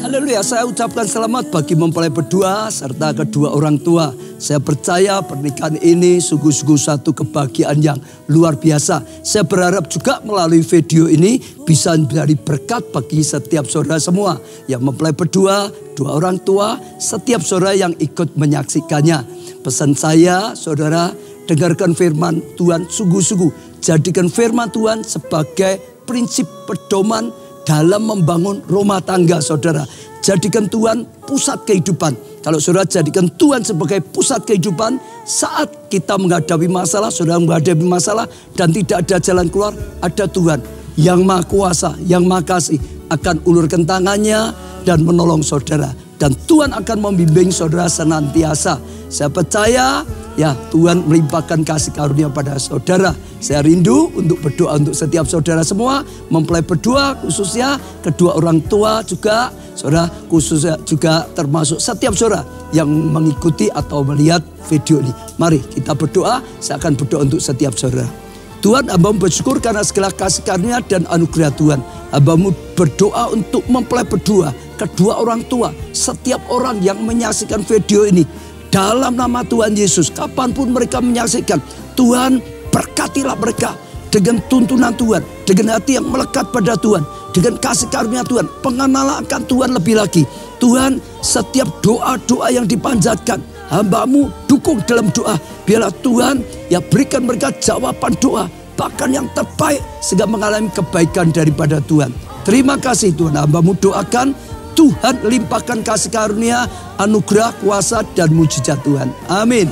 Haleluya, saya ucapkan selamat bagi mempelai berdua serta kedua orang tua. Saya percaya pernikahan ini sungguh-sungguh satu kebahagiaan yang luar biasa. Saya berharap juga melalui video ini bisa menjadi berkat bagi setiap saudara semua yang mempelai berdua, dua orang tua, setiap saudara yang ikut menyaksikannya. Pesan saya, saudara, dengarkan firman Tuhan sungguh-sungguh. Jadikan firman Tuhan sebagai prinsip pedoman dalam membangun rumah tangga saudara. Jadikan Tuhan pusat kehidupan. Kalau saudara jadikan Tuhan sebagai pusat kehidupan, saat kita menghadapi masalah, saudara menghadapi masalah dan tidak ada jalan keluar, ada Tuhan yang Maha Kuasa, yang Maha Kasih akan ulurkan tangannya dan menolong saudara. Dan Tuhan akan membimbing saudara senantiasa. Saya percaya ya Tuhan melimpahkan kasih karunia pada saudara. Saya rindu untuk berdoa untuk setiap saudara semua. Mempelai berdua khususnya, kedua orang tua juga. Saudara khususnya juga termasuk setiap saudara yang mengikuti atau melihat video ini. Mari kita berdoa, saya akan berdoa untuk setiap saudara. Tuhan, hamba-Mu bersyukur karena segala kasih karunia dan anugerah Tuhan. Hamba-Mu berdoa untuk mempelai berdua, kedua orang tua, setiap orang yang menyaksikan video ini. Dalam nama Tuhan Yesus, kapanpun mereka menyaksikan, Tuhan berkatilah mereka dengan tuntunan Tuhan, dengan hati yang melekat pada Tuhan, dengan kasih karunia Tuhan, pengenalan akan Tuhan lebih lagi. Tuhan, setiap doa-doa yang dipanjatkan, hamba-Mu dukung dalam doa. Biarlah Tuhan ya berikan mereka jawaban doa, bahkan yang terbaik sehingga mengalami kebaikan daripada Tuhan. Terima kasih Tuhan, hamba-Mu doakan Tuhan limpahkan kasih karunia, anugerah, kuasa dan mujizat Tuhan. Amin.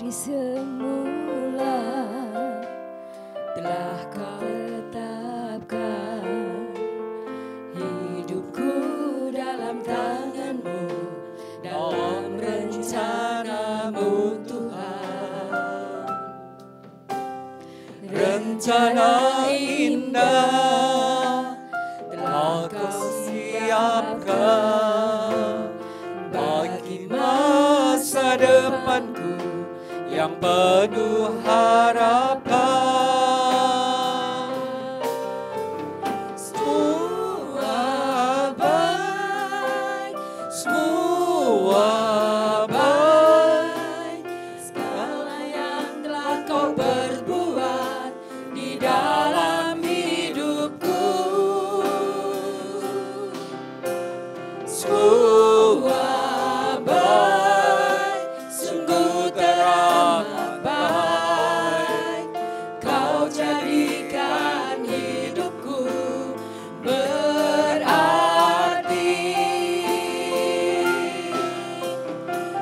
Semula telah Kau tetapkan hidupku dalam tangan-Mu, dalam rencana-Mu Tuhan. Rencana indah telah Kau siapkan bagi masa depanku yang penuh harapan. Semua baik, segala yang telah Kau perbuat di dalam hidupku. Semua baik, sungguh teramat baik. Kau jadikan hidupku berarti.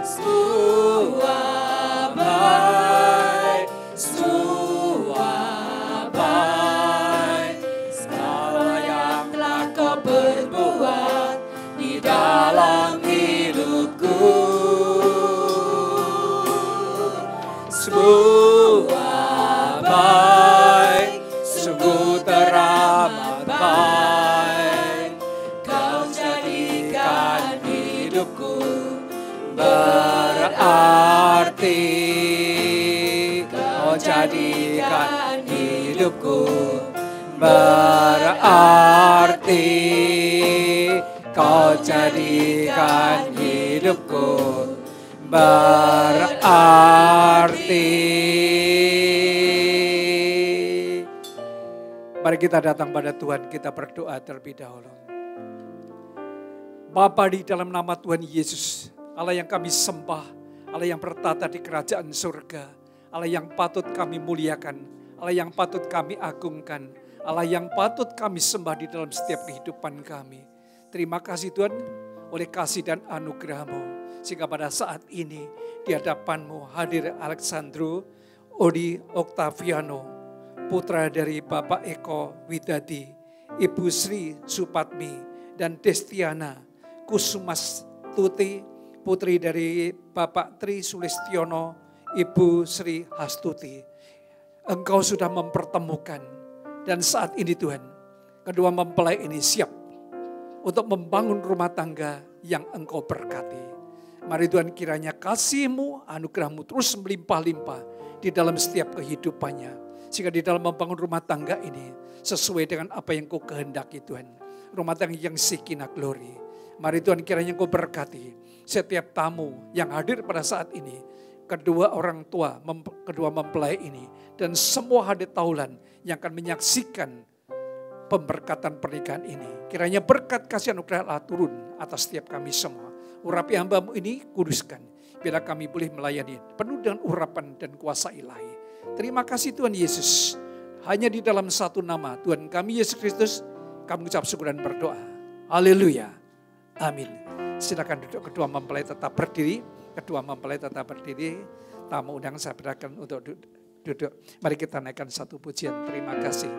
Semua baik, segala yang telah Kau perbuat di dalam hidupku. Semua baik, sungguh teramat baik. Kau jadikan hidupku berarti. Kau jadikan hidupku berarti. Kau jadikan hidupku berarti. Mari kita datang pada Tuhan, kita berdoa terlebih dahulu. Bapa, di dalam nama Tuhan Yesus, Allah yang kami sembah, Allah yang bertata di kerajaan surga, Allah yang patut kami muliakan, Allah yang patut kami agungkan, Allah yang patut kami sembah di dalam setiap kehidupan kami. Terima kasih Tuhan, oleh kasih dan anugerah-Mu, sehingga pada saat ini di hadapan-Mu hadir Alexandro Odi Octaviano, putra dari Bapak Eko Widadi, Ibu Sri Supatmi, dan Destiana Kusumas Tuti, putri dari Bapak Tri Sulistiono, Ibu Sri Hastuti. Engkau sudah mempertemukan, dan saat ini Tuhan, kedua mempelai ini siap untuk membangun rumah tangga yang Engkau berkati. Mari Tuhan, kiranya kasih-Mu, anugerah-Mu terus melimpah-limpah di dalam setiap kehidupannya. Sehingga di dalam membangun rumah tangga ini sesuai dengan apa yang Kau kehendaki Tuhan. Rumah tangga yang sakinah glory. Mari Tuhan, kiranya Kau berkati setiap tamu yang hadir pada saat ini. Kedua orang tua, kedua mempelai ini. Dan semua hadir taulan yang akan menyaksikan pemberkatan pernikahan ini. Kiranya berkat kasih anugerah Allah turun atas setiap kami semua. Urapi hamba-Mu ini, kuduskan. Bila kami boleh melayani penuh dengan urapan dan kuasa ilahi. Terima kasih Tuhan Yesus. Hanya di dalam satu nama Tuhan kami Yesus Kristus, kami ucap syukur dan berdoa. Haleluya. Amin. Silakan duduk, kedua mempelai tetap berdiri. Kedua mempelai tetap berdiri. Tamu undangan saya berikan untuk duduk. Mari kita naikkan satu pujian. Terima kasih.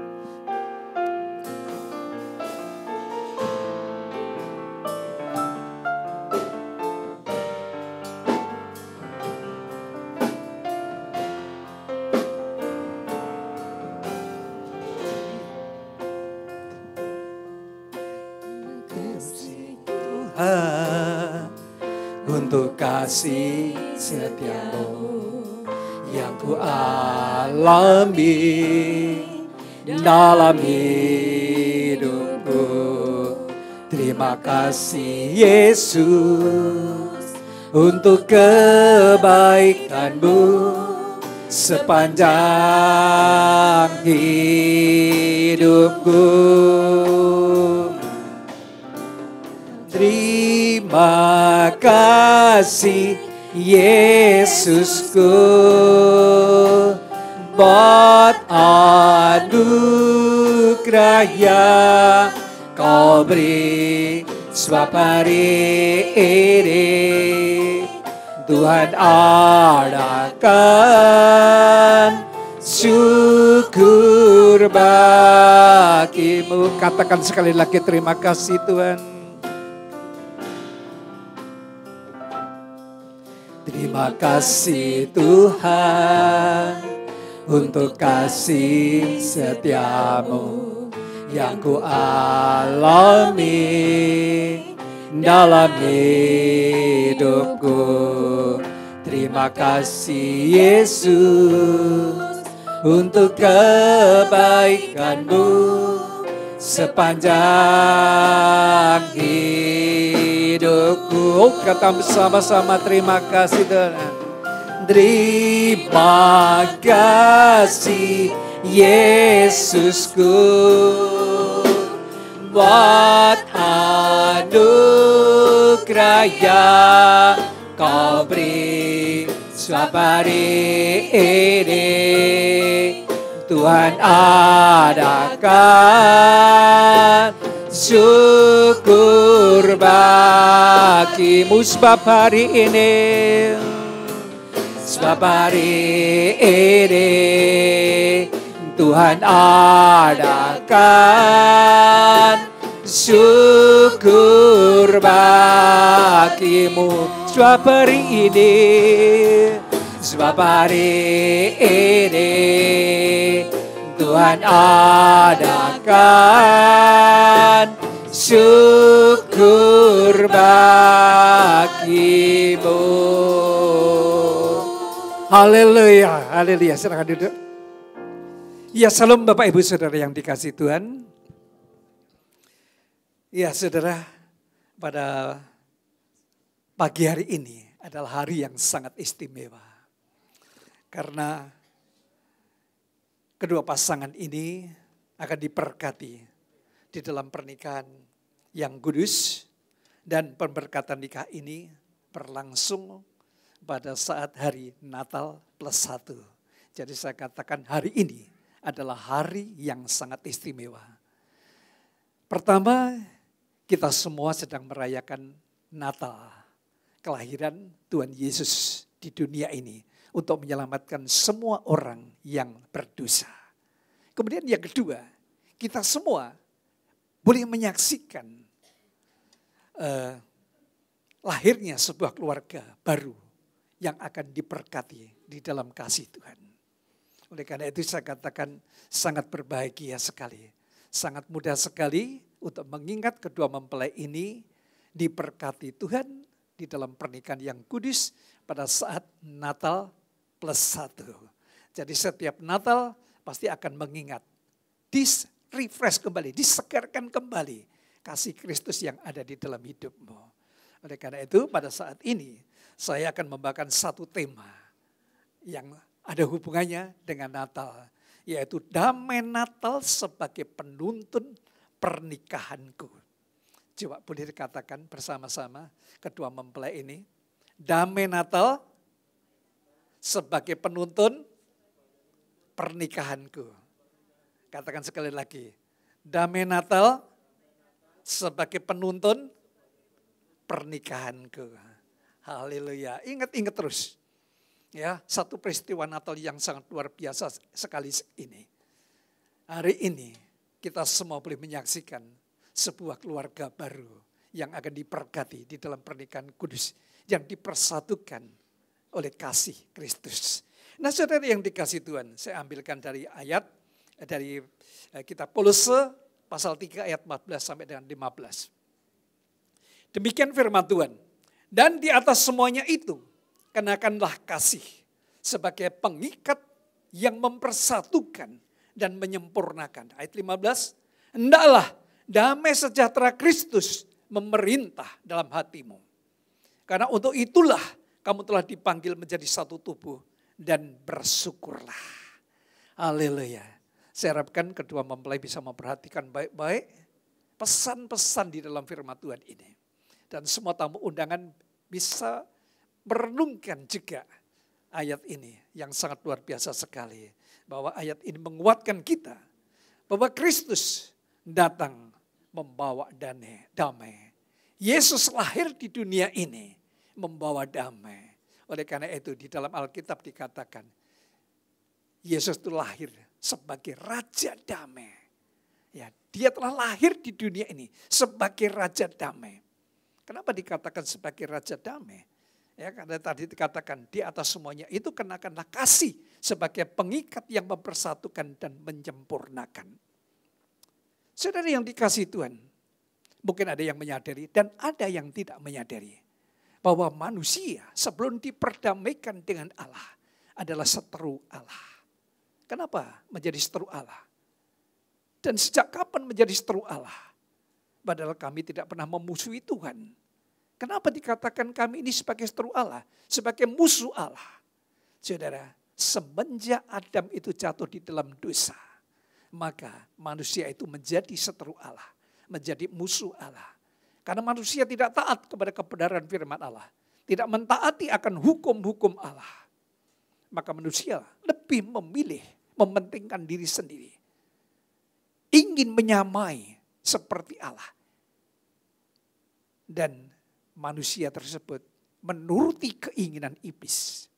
Untuk kasih setiamu yang ku alami dalam hidupku. Terima kasih Yesus untuk kebaikan-Mu sepanjang hidupku. Terima kasih Yesusku buat anugerah yang Kau beri sebab hari ini Tuhan adakan syukur bagi-Mu. Katakan sekali lagi, terima kasih Tuhan. Terima kasih Tuhan untuk kasih setiamu yang ku alami dalam hidupku. Terima kasih Yesus untuk kebaikan-Mu sepanjang hidupku. Kata bersama-sama, terima kasih Tuhan. Terima kasih Yesusku buat anugerah yang Kau beri sebab hari ini Tuhan adakan syukur bagi-Mu sebab hari ini. Sebab hari ini Tuhan adakan syukur bagi-Mu. Sebab hari ini, sebab hari ini Tuhan adakan syukur bagi-Mu. Haleluya, haleluya. Silakan duduk. Ya, salam Bapak Ibu Saudara yang dikasihi Tuhan. Ya saudara, pada pagi hari ini adalah hari yang sangat istimewa. Karena kedua pasangan ini akan diberkati di dalam pernikahan yang kudus. Dan pemberkatan nikah ini berlangsung pada saat hari Natal +1. Jadi saya katakan hari ini adalah hari yang sangat istimewa. Pertama, kita semua sedang merayakan Natal, kelahiran Tuhan Yesus di dunia ini untuk menyelamatkan semua orang yang berdosa. Kemudian yang kedua, kita semua boleh menyaksikan lahirnya sebuah keluarga baru yang akan diberkati di dalam kasih Tuhan. Oleh karena itu saya katakan sangat berbahagia sekali. Sangat mudah sekali untuk mengingat kedua mempelai ini diberkati Tuhan di dalam pernikahan yang kudus pada saat Natal +1. Jadi setiap Natal pasti akan mengingat, refresh kembali, disegarkan kembali kasih Kristus yang ada di dalam hidupmu. Oleh karena itu pada saat ini saya akan membawakan satu tema yang ada hubungannya dengan Natal, yaitu damai Natal sebagai penuntun pernikahanku. Coba boleh dikatakan bersama-sama kedua mempelai ini, damai Natal sebagai penuntun pernikahanku. Katakan sekali lagi, damai Natal sebagai penuntun pernikahanku. Haleluya. Ingat-ingat terus. Ya, satu peristiwa Natal yang sangat luar biasa sekali ini. Hari ini kita semua boleh menyaksikan sebuah keluarga baru yang akan diberkati di dalam pernikahan kudus yang dipersatukan oleh kasih Kristus. Nah, saudara yang dikasih Tuhan, saya ambilkan dari ayat dari kitab Kolose pasal 3 ayat 14 sampai dengan 15. Demikian firman Tuhan. Dan di atas semuanya itu, kenakanlah kasih sebagai pengikat yang mempersatukan dan menyempurnakan. Ayat 15, hendaklah damai sejahtera Kristus memerintah dalam hatimu. Karena untuk itulah kamu telah dipanggil menjadi satu tubuh dan bersyukurlah. Haleluya. Saya harapkan kedua mempelai bisa memperhatikan baik-baik pesan-pesan di dalam firman Tuhan ini. Dan semua tamu undangan bisa merenungkan juga ayat ini yang sangat luar biasa sekali. Bahwa ayat ini menguatkan kita bahwa Kristus datang membawa damai. Yesus lahir di dunia ini membawa damai. Oleh karena itu di dalam Alkitab dikatakan Yesus itu lahir sebagai Raja Damai. Ya, dia telah lahir di dunia ini sebagai Raja Damai. Kenapa dikatakan sebagai Raja Damai? Ya, karena tadi dikatakan di atas semuanya itu kenakanlah kasih sebagai pengikat yang mempersatukan dan menyempurnakan. Saudara yang dikasihi Tuhan, mungkin ada yang menyadari dan ada yang tidak menyadari bahwa manusia sebelum diperdamaikan dengan Allah adalah seteru Allah. Kenapa menjadi seteru Allah? Dan sejak kapan menjadi seteru Allah? Padahal kami tidak pernah memusuhi Tuhan. Kenapa dikatakan kami ini sebagai seteru Allah? Sebagai musuh Allah. Saudara, semenjak Adam itu jatuh di dalam dosa, maka manusia itu menjadi seteru Allah. Menjadi musuh Allah. Karena manusia tidak taat kepada kebenaran firman Allah. Tidak mentaati akan hukum-hukum Allah. Maka manusia lebih memilih mementingkan diri sendiri. Ingin menyamai seperti Allah. Dan manusia tersebut menuruti keinginan iblis.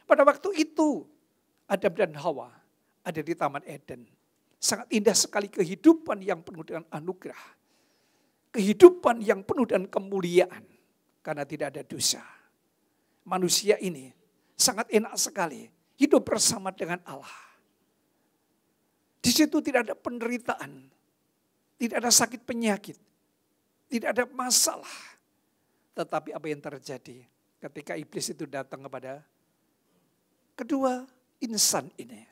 Pada waktu itu Adam dan Hawa ada di Taman Eden. Sangat indah sekali kehidupan yang penuh dengan anugerah. Kehidupan yang penuh dengan kemuliaan. Karena tidak ada dosa. Manusia ini sangat enak sekali hidup bersama dengan Allah. Di situ tidak ada penderitaan. Tidak ada sakit penyakit. Tidak ada masalah. Tetapi apa yang terjadi ketika iblis itu datang kepada kedua insan ini.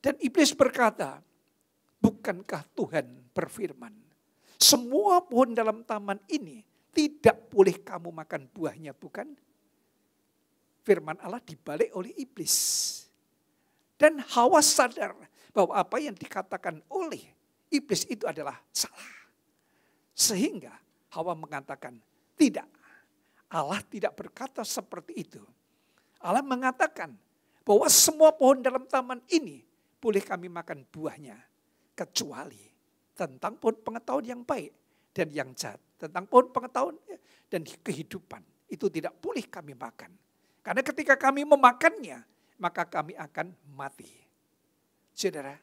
Dan iblis berkata, bukankah Tuhan berfirman, semua pohon dalam taman ini tidak boleh kamu makan buahnya, bukan? Firman Allah dibalik oleh iblis. Dan Hawa sadar bahwa apa yang dikatakan oleh iblis itu adalah salah. Sehingga Hawa mengatakan, tidak, Allah tidak berkata seperti itu. Allah mengatakan bahwa semua pohon dalam taman ini boleh kami makan buahnya. Kecuali tentang pohon pengetahuan yang baik dan yang jahat. Tentang pohon pengetahuan dan kehidupan. Itu tidak boleh kami makan. Karena ketika kami memakannya, maka kami akan mati. Saudara,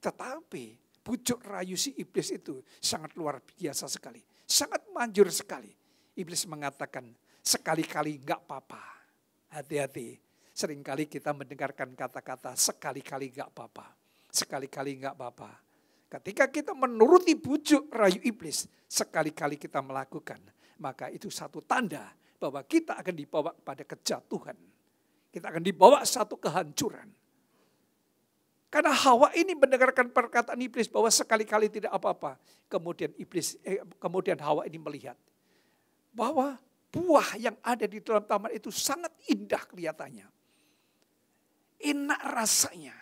tetapi bujuk rayu si iblis itu sangat luar biasa sekali. Sangat manjur sekali. Iblis mengatakan, sekali-kali enggak apa-apa. Hati-hati. Seringkali kita mendengarkan kata-kata sekali-kali enggak apa-apa. Sekali-kali enggak apa-apa. Ketika kita menuruti bujuk rayu iblis, sekali-kali kita melakukan, maka itu satu tanda bahwa kita akan dibawa pada kejatuhan. Kita akan dibawa satu kehancuran. Karena Hawa ini mendengarkan perkataan iblis bahwa sekali-kali tidak apa-apa. Kemudian Hawa ini melihat bahwa buah yang ada di dalam taman itu sangat indah kelihatannya. Enak rasanya.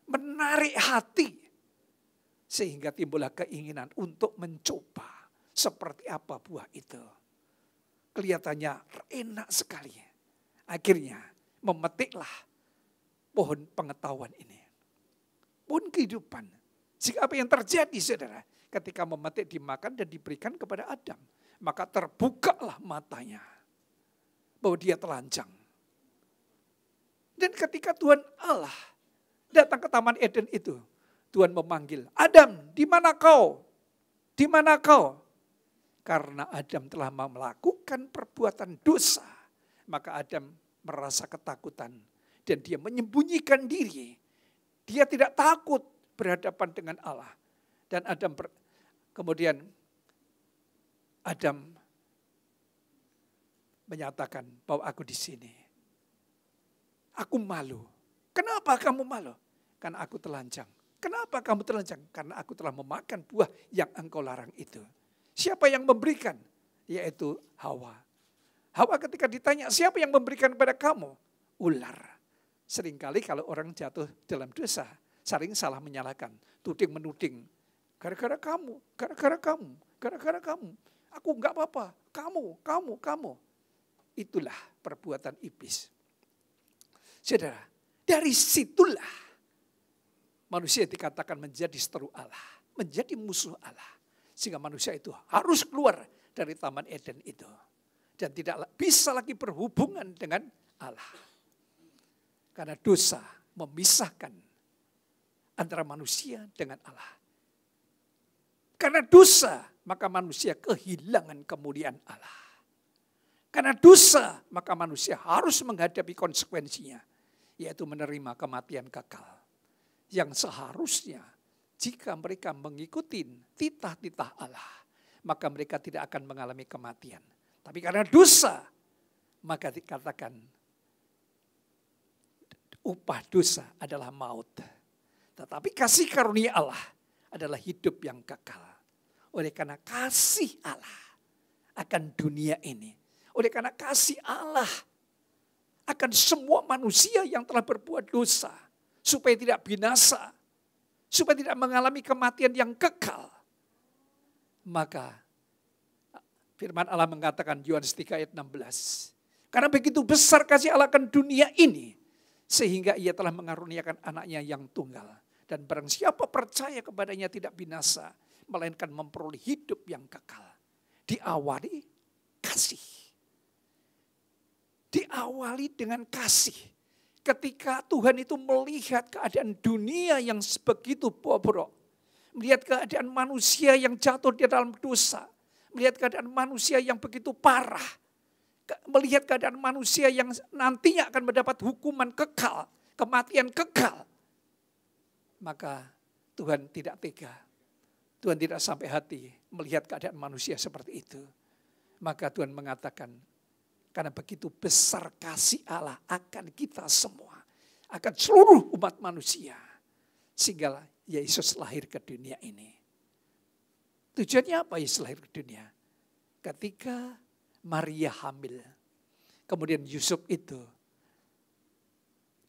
Menarik hati. Sehingga timbullah keinginan untuk mencoba seperti apa buah itu. Kelihatannya enak sekali. Akhirnya memetiklah pohon pengetahuan ini. Pohon kehidupan. Jika apa yang terjadi saudara. Ketika memetik dimakan dan diberikan kepada Adam. Maka terbukalah matanya. Bahwa dia telanjang. Dan ketika Tuhan Allah datang ke Taman Eden itu. Tuhan memanggil, Adam, di mana kau? Di mana kau? Karena Adam telah melakukan perbuatan dosa. Maka Adam merasa ketakutan. Dan dia menyembunyikan diri. Dia tidak takut berhadapan dengan Allah. Dan kemudian Adam menyatakan bahwa aku di sini. Aku malu. Kenapa kamu malu? Karena aku telanjang. Kenapa kamu telanjang? Karena aku telah memakan buah yang engkau larang itu. Siapa yang memberikan? Yaitu Hawa. Hawa ketika ditanya, siapa yang memberikan kepada kamu? Ular. Seringkali kalau orang jatuh dalam dosa, sering salah menyalahkan. Tuding-menuding. Gara-gara kamu, gara-gara kamu, gara-gara kamu. Aku enggak apa-apa, kamu. Itulah perbuatan iblis. Saudara, dari situlah manusia dikatakan menjadi seteru Allah. Menjadi musuh Allah. Sehingga manusia itu harus keluar dari Taman Eden itu. Dan tidak bisa lagi berhubungan dengan Allah. Karena dosa memisahkan antara manusia dengan Allah. Karena dosa maka manusia kehilangan kemuliaan Allah. Karena dosa maka manusia harus menghadapi konsekuensinya. Yaitu menerima kematian kekal. Yang seharusnya jika mereka mengikuti titah-titah Allah, maka mereka tidak akan mengalami kematian. Tapi karena dosa, maka dikatakan upah dosa adalah maut. Tetapi kasih karunia Allah adalah hidup yang kekal. Oleh karena kasih Allah akan dunia ini. Oleh karena kasih Allah akan semua manusia yang telah berbuat dosa. Supaya tidak binasa. Supaya tidak mengalami kematian yang kekal. Maka firman Allah mengatakan Yohanes 3 ayat 16. Karena begitu besar kasih Allah akan dunia ini. Sehingga ia telah mengaruniakan anaknya yang tunggal. Dan barang siapa percaya kepadanya tidak binasa. Melainkan memperoleh hidup yang kekal. Diawali kasih. Diawali dengan kasih. Ketika Tuhan itu melihat keadaan dunia yang begitu bobrok. Melihat keadaan manusia yang jatuh di dalam dosa. Melihat keadaan manusia yang begitu parah. Melihat keadaan manusia yang nantinya akan mendapat hukuman kekal. Kematian kekal. Maka Tuhan tidak tega. Tuhan tidak sampai hati melihat keadaan manusia seperti itu. Maka Tuhan mengatakan, karena begitu besar kasih Allah akan kita semua. Akan seluruh umat manusia. Sehingga Yesus lahir ke dunia ini. Tujuannya apa Yesus lahir ke dunia? Ketika Maria hamil. Kemudian Yusuf itu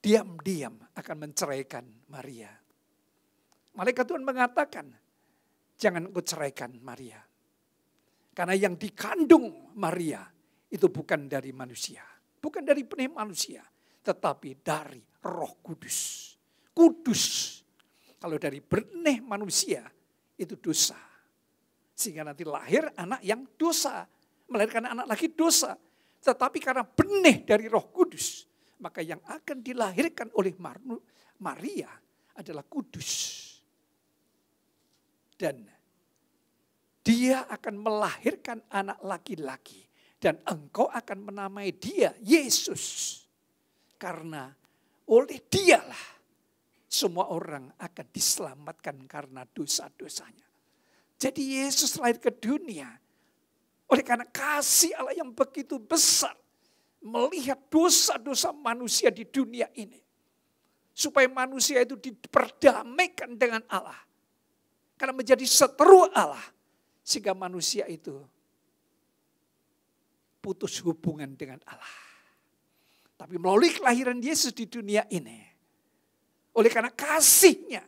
diam-diam akan menceraikan Maria. Malaikat Tuhan mengatakan, jangan engkau ceraikan Maria. Karena yang dikandung Maria itu bukan dari manusia. Bukan dari benih manusia. Tetapi dari Roh Kudus. Kudus. Kalau dari benih manusia itu dosa. Sehingga nanti lahir anak yang dosa. Melahirkan anak lagi dosa. Tetapi karena benih dari Roh Kudus. Maka yang akan dilahirkan oleh Maria adalah kudus. Dan dia akan melahirkan anak laki-laki. Dan engkau akan menamai dia Yesus. Karena oleh dialah semua orang akan diselamatkan karena dosa-dosanya. Jadi Yesus lahir ke dunia. Oleh karena kasih Allah yang begitu besar. Melihat dosa-dosa manusia di dunia ini. Supaya manusia itu diperdamaikan dengan Allah. Karena menjadi seteru Allah. Sehingga manusia itu putus hubungan dengan Allah. Tapi melalui kelahiran Yesus di dunia ini. Oleh karena kasihnya.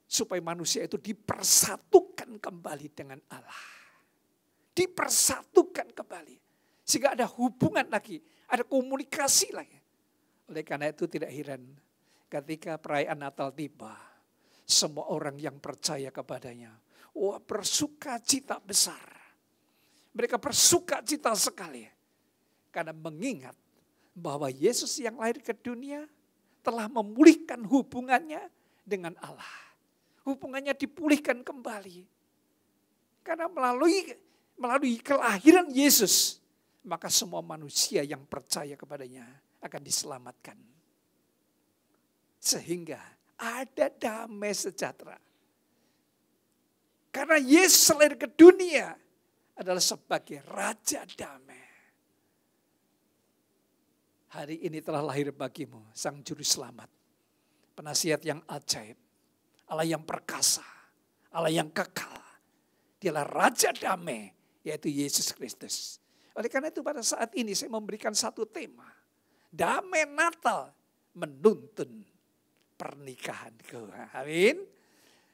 Supaya manusia itu dipersatukan kembali dengan Allah. Dipersatukan kembali. Sehingga ada hubungan lagi. Ada komunikasi lagi. Oleh karena itu tidak heran. Ketika perayaan Natal tiba. Semua orang yang percaya kepadanya. Wah, bersuka cita besar. Mereka bersuka cita sekali. Karena mengingat bahwa Yesus yang lahir ke dunia telah memulihkan hubungannya dengan Allah. Hubungannya dipulihkan kembali. Karena melalui kelahiran Yesus, maka semua manusia yang percaya kepadanya akan diselamatkan. Sehingga ada damai sejahtera. Karena Yesus lahir ke dunia adalah sebagai Raja Damai. Hari ini telah lahir bagimu Sang Juru Selamat. Penasihat yang ajaib. Allah yang perkasa. Allah yang kekal. Dialah Raja Damai, yaitu Yesus Kristus. Oleh karena itu pada saat ini saya memberikan satu tema. Damai Natal menuntun pernikahanku. Amin.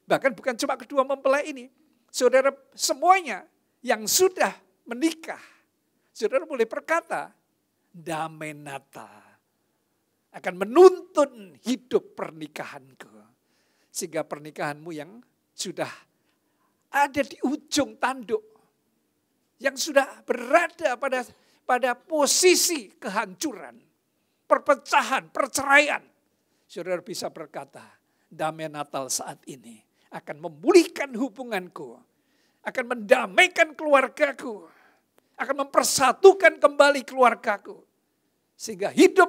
Bahkan bukan cuma kedua mempelai ini. Saudara semuanya yang sudah menikah. Saudara boleh berkata, damai Natal akan menuntun hidup pernikahanku. Sehingga pernikahanmu yang sudah ada di ujung tanduk. Yang sudah berada pada posisi kehancuran. Perpecahan, perceraian. Saudara bisa berkata, damai Natal saat ini akan memulihkan hubunganku. Akan mendamaikan keluargaku. Akan mempersatukan kembali keluargaku. Sehingga hidup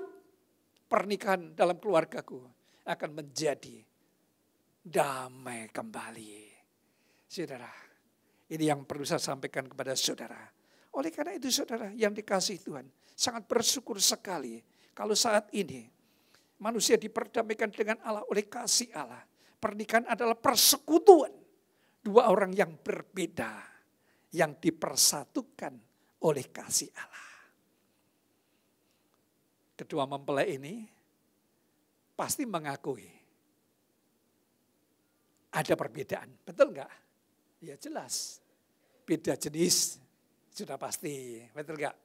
pernikahan dalam keluargaku akan menjadi damai kembali. Saudara, ini yang perlu saya sampaikan kepada saudara. Oleh karena itu saudara yang dikasihi Tuhan, sangat bersyukur sekali kalau saat ini manusia diperdamaikan dengan Allah oleh kasih Allah. Pernikahan adalah persekutuan dua orang yang berbeda yang dipersatukan oleh kasih Allah. Kedua mempelai ini pasti mengakui ada perbedaan, betul enggak? Ya jelas, beda jenis sudah pasti, betul enggak?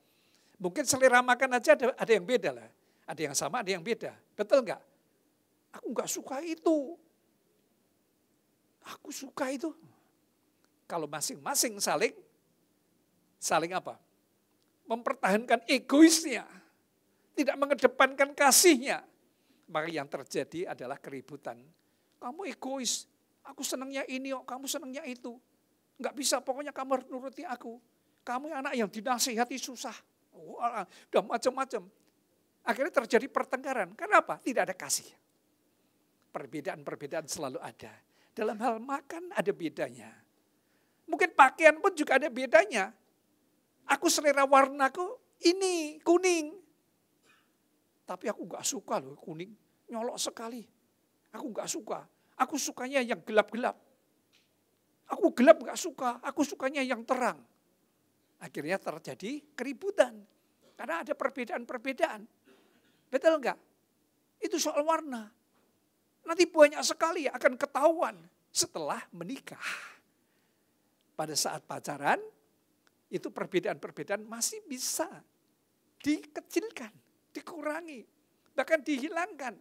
Mungkin selera makan aja ada yang beda lah, ada yang sama, ada yang beda, betul enggak? Aku enggak suka itu, aku suka itu. Kalau masing-masing saling apa? Mempertahankan egoisnya, tidak mengedepankan kasihnya. Maka yang terjadi adalah keributan. Kamu egois, aku senangnya ini, kamu senangnya itu. Enggak bisa, pokoknya kamu harus nuruti aku. Kamu anak yang dinasihati susah. Udah macam-macam. Akhirnya terjadi pertengkaran. Kenapa? Tidak ada kasih. Perbedaan-perbedaan selalu ada. Dalam hal makan ada bedanya. Mungkin pakaian pun juga ada bedanya. Aku selera warnaku ini kuning. Tapi aku gak suka loh kuning. Nyolok sekali. Aku gak suka. Aku sukanya yang gelap-gelap. Aku gelap gak suka. Aku sukanya yang terang. Akhirnya terjadi keributan. Karena ada perbedaan-perbedaan. Betul enggak? Itu soal warna. Nanti banyak sekali akan ketahuan setelah menikah. Pada saat pacaran, itu perbedaan-perbedaan masih bisa dikecilkan, dikurangi, bahkan dihilangkan.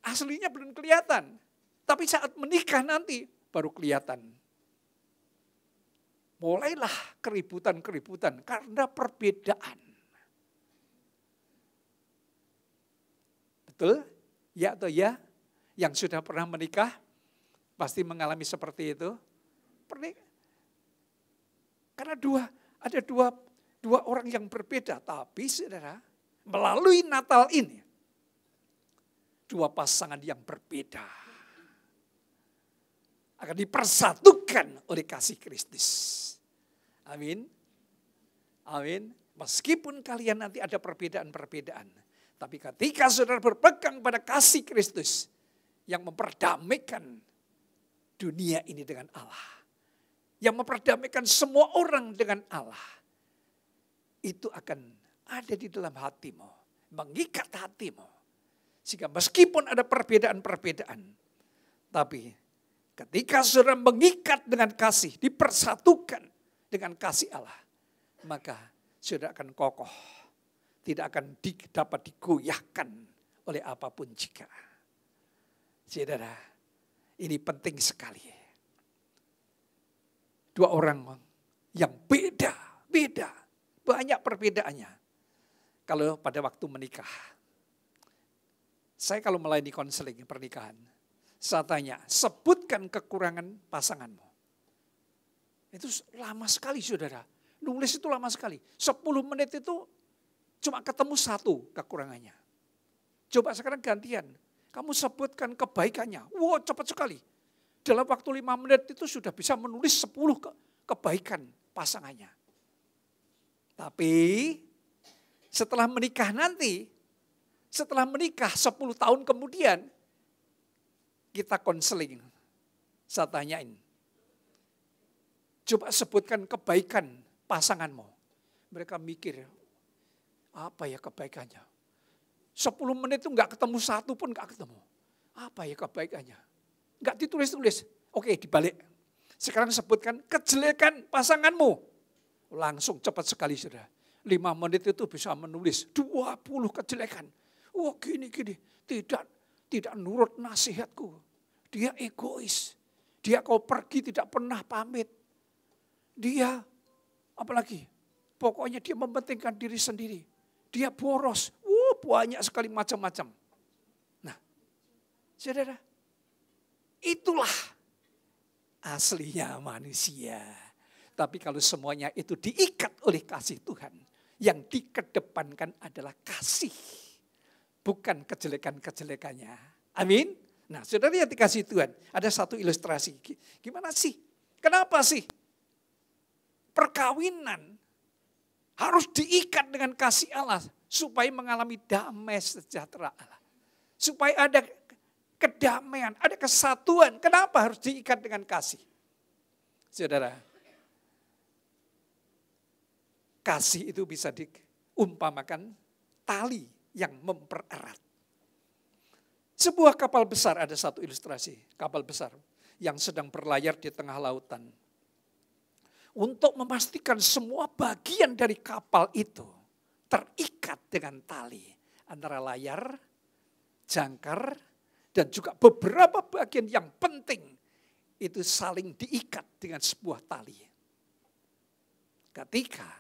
Aslinya belum kelihatan, tapi saat menikah nanti baru kelihatan. Mulailah keributan-keributan karena perbedaan. Betul? Ya atau ya? Yang sudah pernah menikah pasti mengalami seperti itu. Karena ada dua orang yang berbeda, tapi saudara, melalui Natal ini, dua pasangan yang berbeda akan dipersatukan oleh kasih Kristus. Amin. Amin. Meskipun kalian nanti ada perbedaan-perbedaan, tapi ketika saudara berpegang pada kasih Kristus yang memperdamaikan dunia ini dengan Allah, yang memperdamaikan semua orang dengan Allah, itu akan ada di dalam hatimu, mengikat hatimu. Sehingga meskipun ada perbedaan-perbedaan, tapi ketika saudara mengikat dengan kasih, dipersatukan dengan kasih Allah, maka saudara akan kokoh, tidak akan dapat digoyahkan oleh apapun jika. Saudara, ini penting sekali. Dua orang yang beda, banyak perbedaannya. Kalau pada waktu menikah, saya kalau melayani konseling pernikahan, saya tanya, sebutkan kekurangan pasanganmu. Itu lama sekali saudara, nulis itu lama sekali. 10 menit itu cuma ketemu satu kekurangannya. Coba sekarang gantian, kamu sebutkan kebaikannya. Wow, cepat sekali. Dalam waktu 5 menit itu sudah bisa menulis 10 kebaikan pasangannya. Tapi setelah menikah nanti, setelah menikah 10 tahun kemudian, kita konseling. Saya tanyain, coba sebutkan kebaikan pasanganmu. Mereka mikir, apa ya kebaikannya? 10 menit itu enggak ketemu satu pun enggak ketemu. Apa ya kebaikannya? Enggak ditulis-tulis. Oke, dibalik. Sekarang sebutkan kejelekan pasanganmu. Langsung cepat sekali saudara. 5 menit itu bisa menulis 20 kejelekan. Wah gini. Tidak nurut nasihatku. Dia egois. Dia kalau pergi tidak pernah pamit. Dia apalagi? Pokoknya dia mementingkan diri sendiri. Dia boros. Banyak sekali macam-macam. Nah, saudara, itulah aslinya manusia. Tapi kalau semuanya itu diikat oleh kasih Tuhan, yang dikedepankan adalah kasih, bukan kejelekan-kejelekannya. Amin. Nah, saudara yang dikasih Tuhan, ada satu ilustrasi. Gimana sih? Kenapa sih perkawinan harus diikat dengan kasih Allah supaya mengalami damai sejahtera Allah. Supaya ada kedamaian, ada kesatuan. Kenapa harus diikat dengan kasih? Saudara, kasih itu bisa diumpamakan tali yang mempererat. Sebuah kapal besar, ada satu ilustrasi, kapal besar yang sedang berlayar di tengah lautan. Untuk memastikan semua bagian dari kapal itu terikat dengan tali antara layar, jangkar, dan juga beberapa bagian yang penting itu saling diikat dengan sebuah tali. Ketika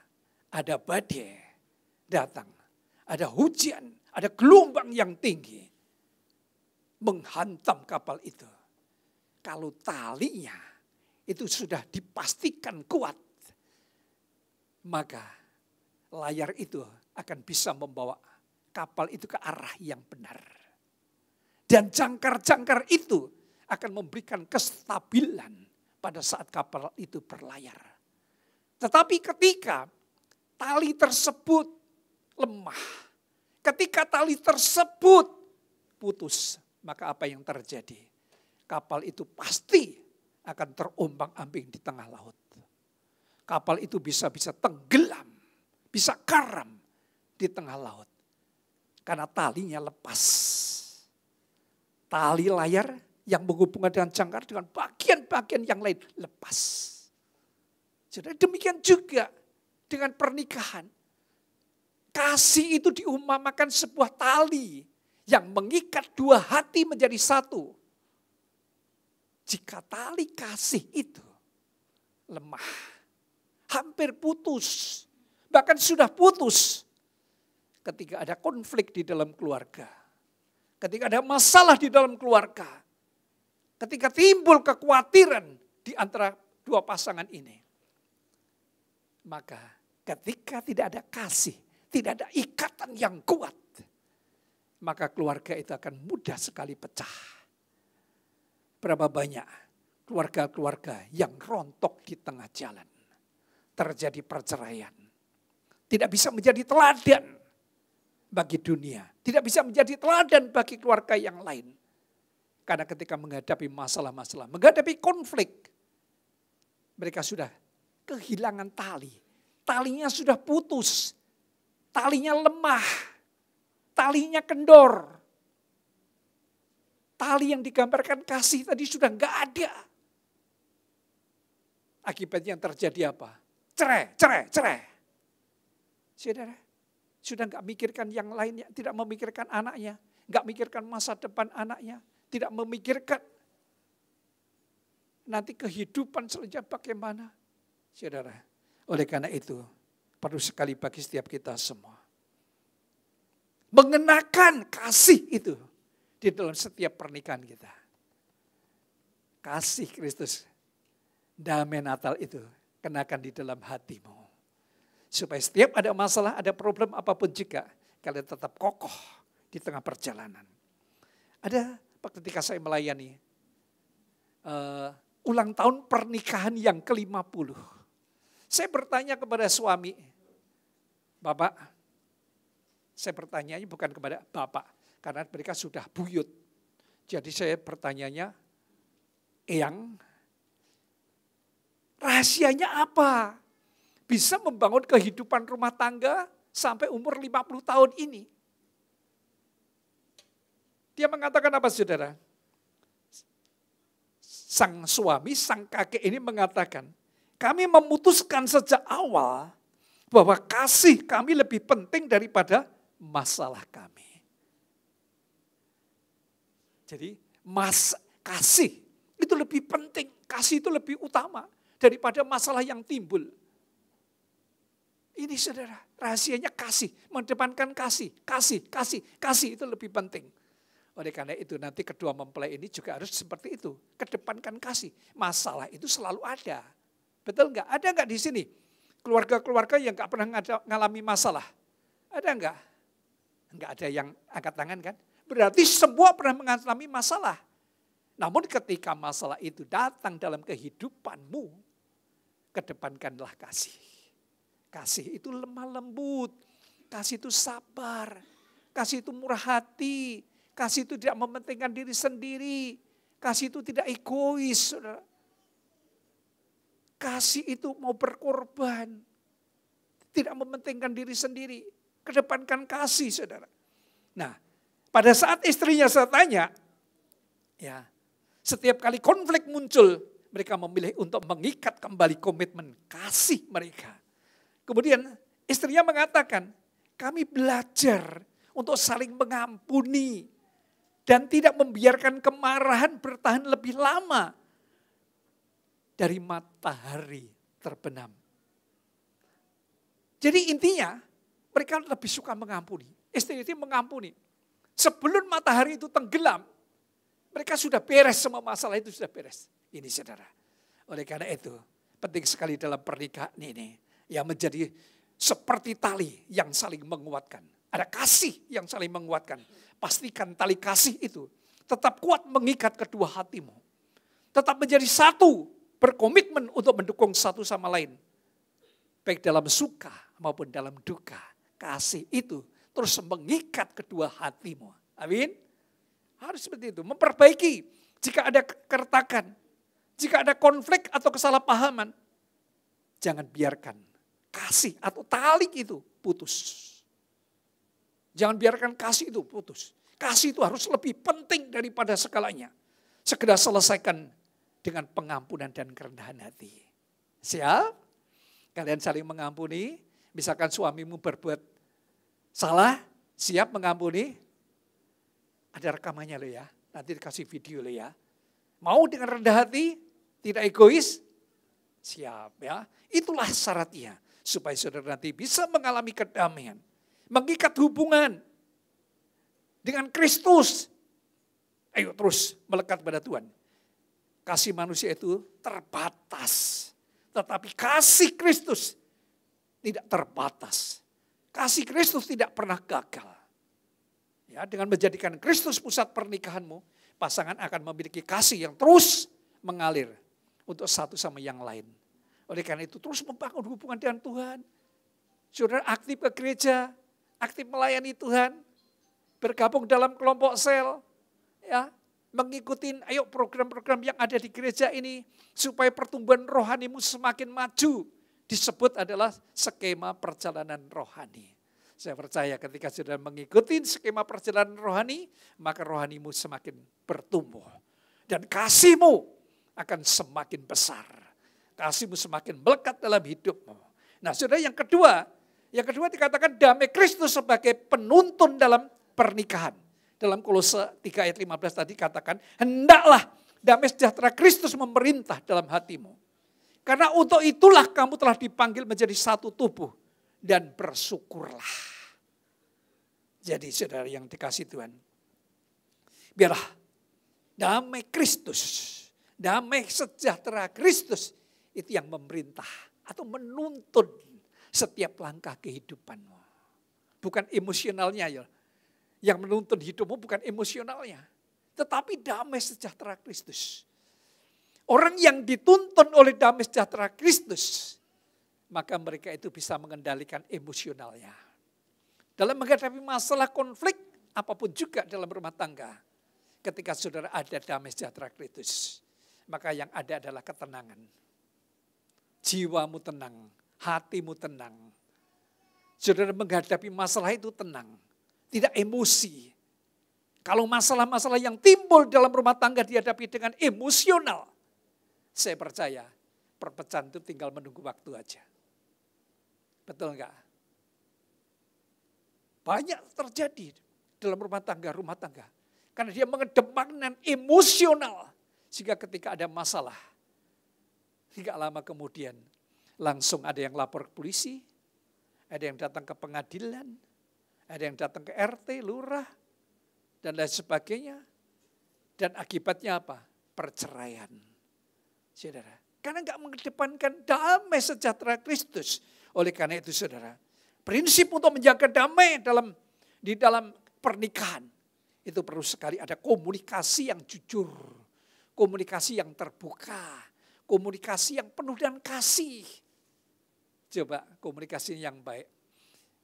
ada badai datang, ada hujan, ada gelombang yang tinggi menghantam kapal itu. Kalau talinya itu sudah dipastikan kuat, maka layar itu akan bisa membawa kapal itu ke arah yang benar. Dan jangkar-jangkar itu akan memberikan kestabilan pada saat kapal itu berlayar. Tetapi ketika tali tersebut lemah, ketika tali tersebut putus, maka apa yang terjadi? Kapal itu pasti akan terombang-ambing di tengah laut. Kapal itu bisa tenggelam, bisa karam di tengah laut. Karena talinya lepas. Tali layar yang menghubungkan dengan jangkar dengan bagian-bagian yang lain lepas. Saudara, demikian juga dengan pernikahan. Kasih itu diumpamakan sebuah tali yang mengikat dua hati menjadi satu. Jika tali kasih itu lemah, hampir putus, bahkan sudah putus, ketika ada konflik di dalam keluarga, ketika ada masalah di dalam keluarga, ketika timbul kekhawatiran di antara dua pasangan ini, maka ketika tidak ada kasih, tidak ada ikatan yang kuat, maka keluarga itu akan mudah sekali pecah. Berapa banyak keluarga-keluarga yang rontok di tengah jalan. Terjadi perceraian. Tidak bisa menjadi teladan bagi dunia. Tidak bisa menjadi teladan bagi keluarga yang lain. Karena ketika menghadapi masalah-masalah, menghadapi konflik, mereka sudah kehilangan tali. Talinya sudah putus. Talinya lemah. Talinya kendor. Tali yang digambarkan kasih tadi sudah enggak ada. Akibatnya yang terjadi apa? Cerai. Saudara, sudah enggak mikirkan yang lainnya, tidak memikirkan anaknya, enggak memikirkan masa depan anaknya, tidak memikirkan nanti kehidupan selanjutnya bagaimana. Saudara, oleh karena itu perlu sekali bagi setiap kita semua mengenakan kasih itu di dalam setiap pernikahan kita. Kasih Kristus, damai Natal itu kenakan di dalam hatimu. Supaya setiap ada masalah, ada problem apapun juga, kalian tetap kokoh di tengah perjalanan. Ada ketika saya melayani ulang tahun pernikahan yang ke-50. Saya bertanya kepada suami, Bapak, saya bertanya bukan kepada Bapak, karena mereka sudah buyut. Jadi saya bertanyanya, Eyang, rahasianya apa? Bisa membangun kehidupan rumah tangga sampai umur 50 tahun ini. Dia mengatakan apa saudara? Sang suami, sang kakek ini mengatakan, kami memutuskan sejak awal bahwa kasih kami lebih penting daripada masalah kami. Jadi kasih itu lebih penting, kasih itu lebih utama daripada masalah yang timbul. Ini saudara, rahasianya kasih, mengedepankan kasih itu lebih penting. Oleh karena itu nanti kedua mempelai ini juga harus seperti itu, kedepankan kasih. Masalah itu selalu ada, betul enggak? Ada enggak di sini keluarga-keluarga yang enggak pernah ngalami masalah? Ada enggak? Enggak ada yang angkat tangan kan? Berarti semua pernah mengalami masalah. Namun ketika masalah itu datang dalam kehidupanmu, kedepankanlah kasih. Kasih itu lemah lembut, kasih itu sabar, kasih itu murah hati, kasih itu tidak mementingkan diri sendiri, kasih itu tidak egois. Saudara. Kasih itu mau berkorban, tidak mementingkan diri sendiri, kedepankan kasih saudara. Nah, pada saat istrinya saya tanya, ya, setiap kali konflik muncul, mereka memilih untuk mengikat kembali komitmen kasih mereka. Kemudian istrinya mengatakan, kami belajar untuk saling mengampuni dan tidak membiarkan kemarahan bertahan lebih lama dari matahari terbenam. Jadi intinya mereka lebih suka mengampuni. Istri-istri mengampuni. Sebelum matahari itu tenggelam, mereka sudah beres, semua masalah itu sudah beres. Ini saudara. Oleh karena itu, penting sekali dalam pernikahan ini, yang menjadi seperti tali yang saling menguatkan. Ada kasih yang saling menguatkan. Pastikan tali kasih itu tetap kuat mengikat kedua hatimu. Tetap menjadi satu, berkomitmen untuk mendukung satu sama lain. Baik dalam suka maupun dalam duka. Kasih itu terus mengikat kedua hatimu. Amin. Harus seperti itu. Memperbaiki jika ada keretakan. Jika ada konflik atau kesalahpahaman. Jangan biarkan kasih atau tali itu putus. Jangan biarkan kasih itu putus. Kasih itu harus lebih penting daripada segalanya. Segera selesaikan dengan pengampunan dan kerendahan hati. Siap? Kalian saling mengampuni. Misalkan suamimu berbuat salah, siap mengampuni. Ada rekamannya loh ya. Nanti dikasih video loh ya. Mau dengan rendah hati, tidak egois, siap ya. Itulah syaratnya. Supaya saudara nanti bisa mengalami kedamaian. Mengikat hubungan dengan Kristus. Ayo terus melekat pada Tuhan. Kasih manusia itu terbatas. Tetapi kasih Kristus tidak terbatas. Kasih Kristus tidak pernah gagal. Ya, dengan menjadikan Kristus pusat pernikahanmu, pasangan akan memiliki kasih yang terus mengalir untuk satu sama yang lain. Oleh karena itu terus membangun hubungan dengan Tuhan. Saudara aktif ke gereja, aktif melayani Tuhan, bergabung dalam kelompok sel, ya, mengikuti program-program yang ada di gereja ini supaya pertumbuhan rohanimu semakin maju. Disebut adalah skema perjalanan rohani. Saya percaya ketika sudah mengikuti skema perjalanan rohani, maka rohanimu semakin bertumbuh. Dan kasihmu akan semakin besar. Kasihmu semakin melekat dalam hidupmu. Nah saudara yang kedua dikatakan damai Kristus sebagai penuntun dalam pernikahan. Dalam Kolose 3 ayat 15 tadi katakan, hendaklah damai sejahtera Kristus memerintah dalam hatimu. Karena untuk itulah kamu telah dipanggil menjadi satu tubuh dan bersyukurlah. Jadi saudara yang dikasih Tuhan, biarlah damai Kristus, damai sejahtera Kristus itu yang memerintah atau menuntun setiap langkah kehidupanmu. Bukan emosionalnya ya. Yang menuntun hidupmu bukan emosionalnya. Tetapi damai sejahtera Kristus. Orang yang dituntun oleh damai sejahtera Kristus, maka mereka itu bisa mengendalikan emosionalnya. Dalam menghadapi masalah konflik, apapun juga dalam rumah tangga. Ketika saudara ada damai sejahtera Kristus, maka yang ada adalah ketenangan. Jiwamu tenang, hatimu tenang. Saudara menghadapi masalah itu tenang, tidak emosi. Kalau masalah-masalah yang timbul dalam rumah tangga dihadapi dengan emosional, saya percaya perpecahan itu tinggal menunggu waktu aja. Betul enggak? Banyak terjadi dalam rumah tangga. Karena dia mengedepankan emosional. Sehingga ketika ada masalah, tidak lama kemudian langsung ada yang lapor ke polisi, ada yang datang ke pengadilan, ada yang datang ke RT, lurah, dan lain sebagainya. Dan akibatnya apa? Perceraian. Saudara, karena enggak mengedepankan damai sejahtera Kristus. Oleh karena itu saudara, prinsip untuk menjaga damai di dalam pernikahan itu perlu sekali ada komunikasi yang jujur, komunikasi yang terbuka, komunikasi yang penuh dengan kasih. Coba komunikasi yang baik.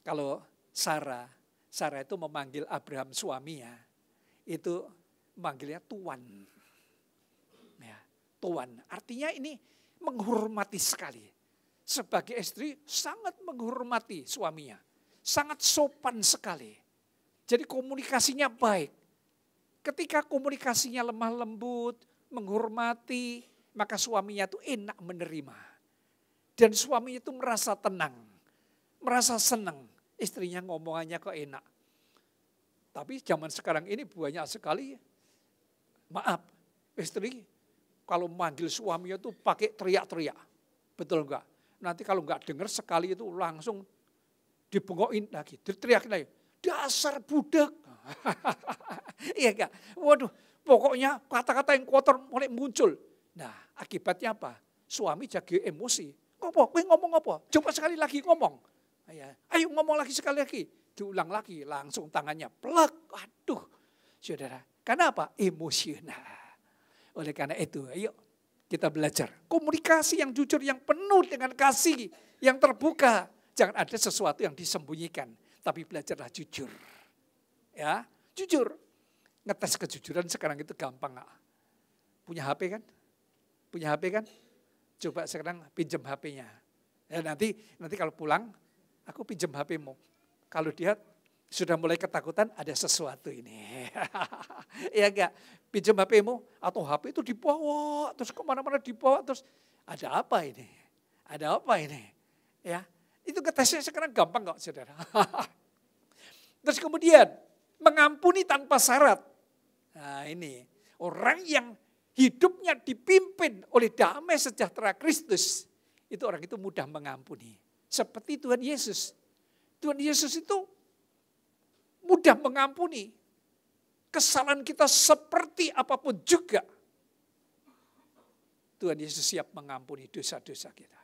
Kalau Sarah itu memanggil Abraham suaminya, itu memanggilnya Tuan. Ya, Tuan, artinya ini menghormati sekali. Sebagai istri sangat menghormati suaminya. Sangat sopan sekali. Jadi komunikasinya baik. Ketika komunikasinya lemah lembut, menghormati, maka suaminya itu enak menerima. Dan suaminya itu merasa tenang. Merasa senang. Istrinya ngomongannya kok enak. Tapi zaman sekarang ini banyak sekali, maaf, istri kalau manggil suaminya itu pakai teriak-teriak. Betul enggak? Nanti kalau enggak dengar sekali itu langsung dibengokin lagi, diteriakin lagi. Dasar budak. Iya enggak? Waduh, pokoknya kata-kata yang kotor mulai muncul. Nah, akibatnya apa? Suami jadi emosi. Ngomong apa? Coba sekali lagi ngomong. Ayo ngomong lagi sekali lagi. Diulang lagi, langsung tangannya plek. Aduh, saudara. Karena apa? Emosional. Oleh karena itu, ayo kita belajar. Komunikasi yang jujur, yang penuh dengan kasih, yang terbuka. Jangan ada sesuatu yang disembunyikan. Tapi belajarlah jujur. Ya, jujur. Ngetes kejujuran sekarang itu gampang. Punya HP kan? Punya HP kan? Coba sekarang pinjam HP-nya. Ya, nanti kalau pulang, aku pinjam HP-mu. Kalau dia sudah mulai ketakutan, ada sesuatu ini. Iya enggak? Pinjam HP-mu atau HP itu dibawa, terus kemana-mana dibawa, terus ada apa ini? Ada apa ini? Ya, itu ngetesnya sekarang gampang kok, saudara. Terus kemudian mengampuni tanpa syarat. Nah ini orang yang hidupnya dipimpin oleh damai sejahtera Kristus, itu orang itu mudah mengampuni. Seperti Tuhan Yesus. Tuhan Yesus itu mudah mengampuni. Kesalahan kita seperti apapun juga. Tuhan Yesus siap mengampuni dosa-dosa kita.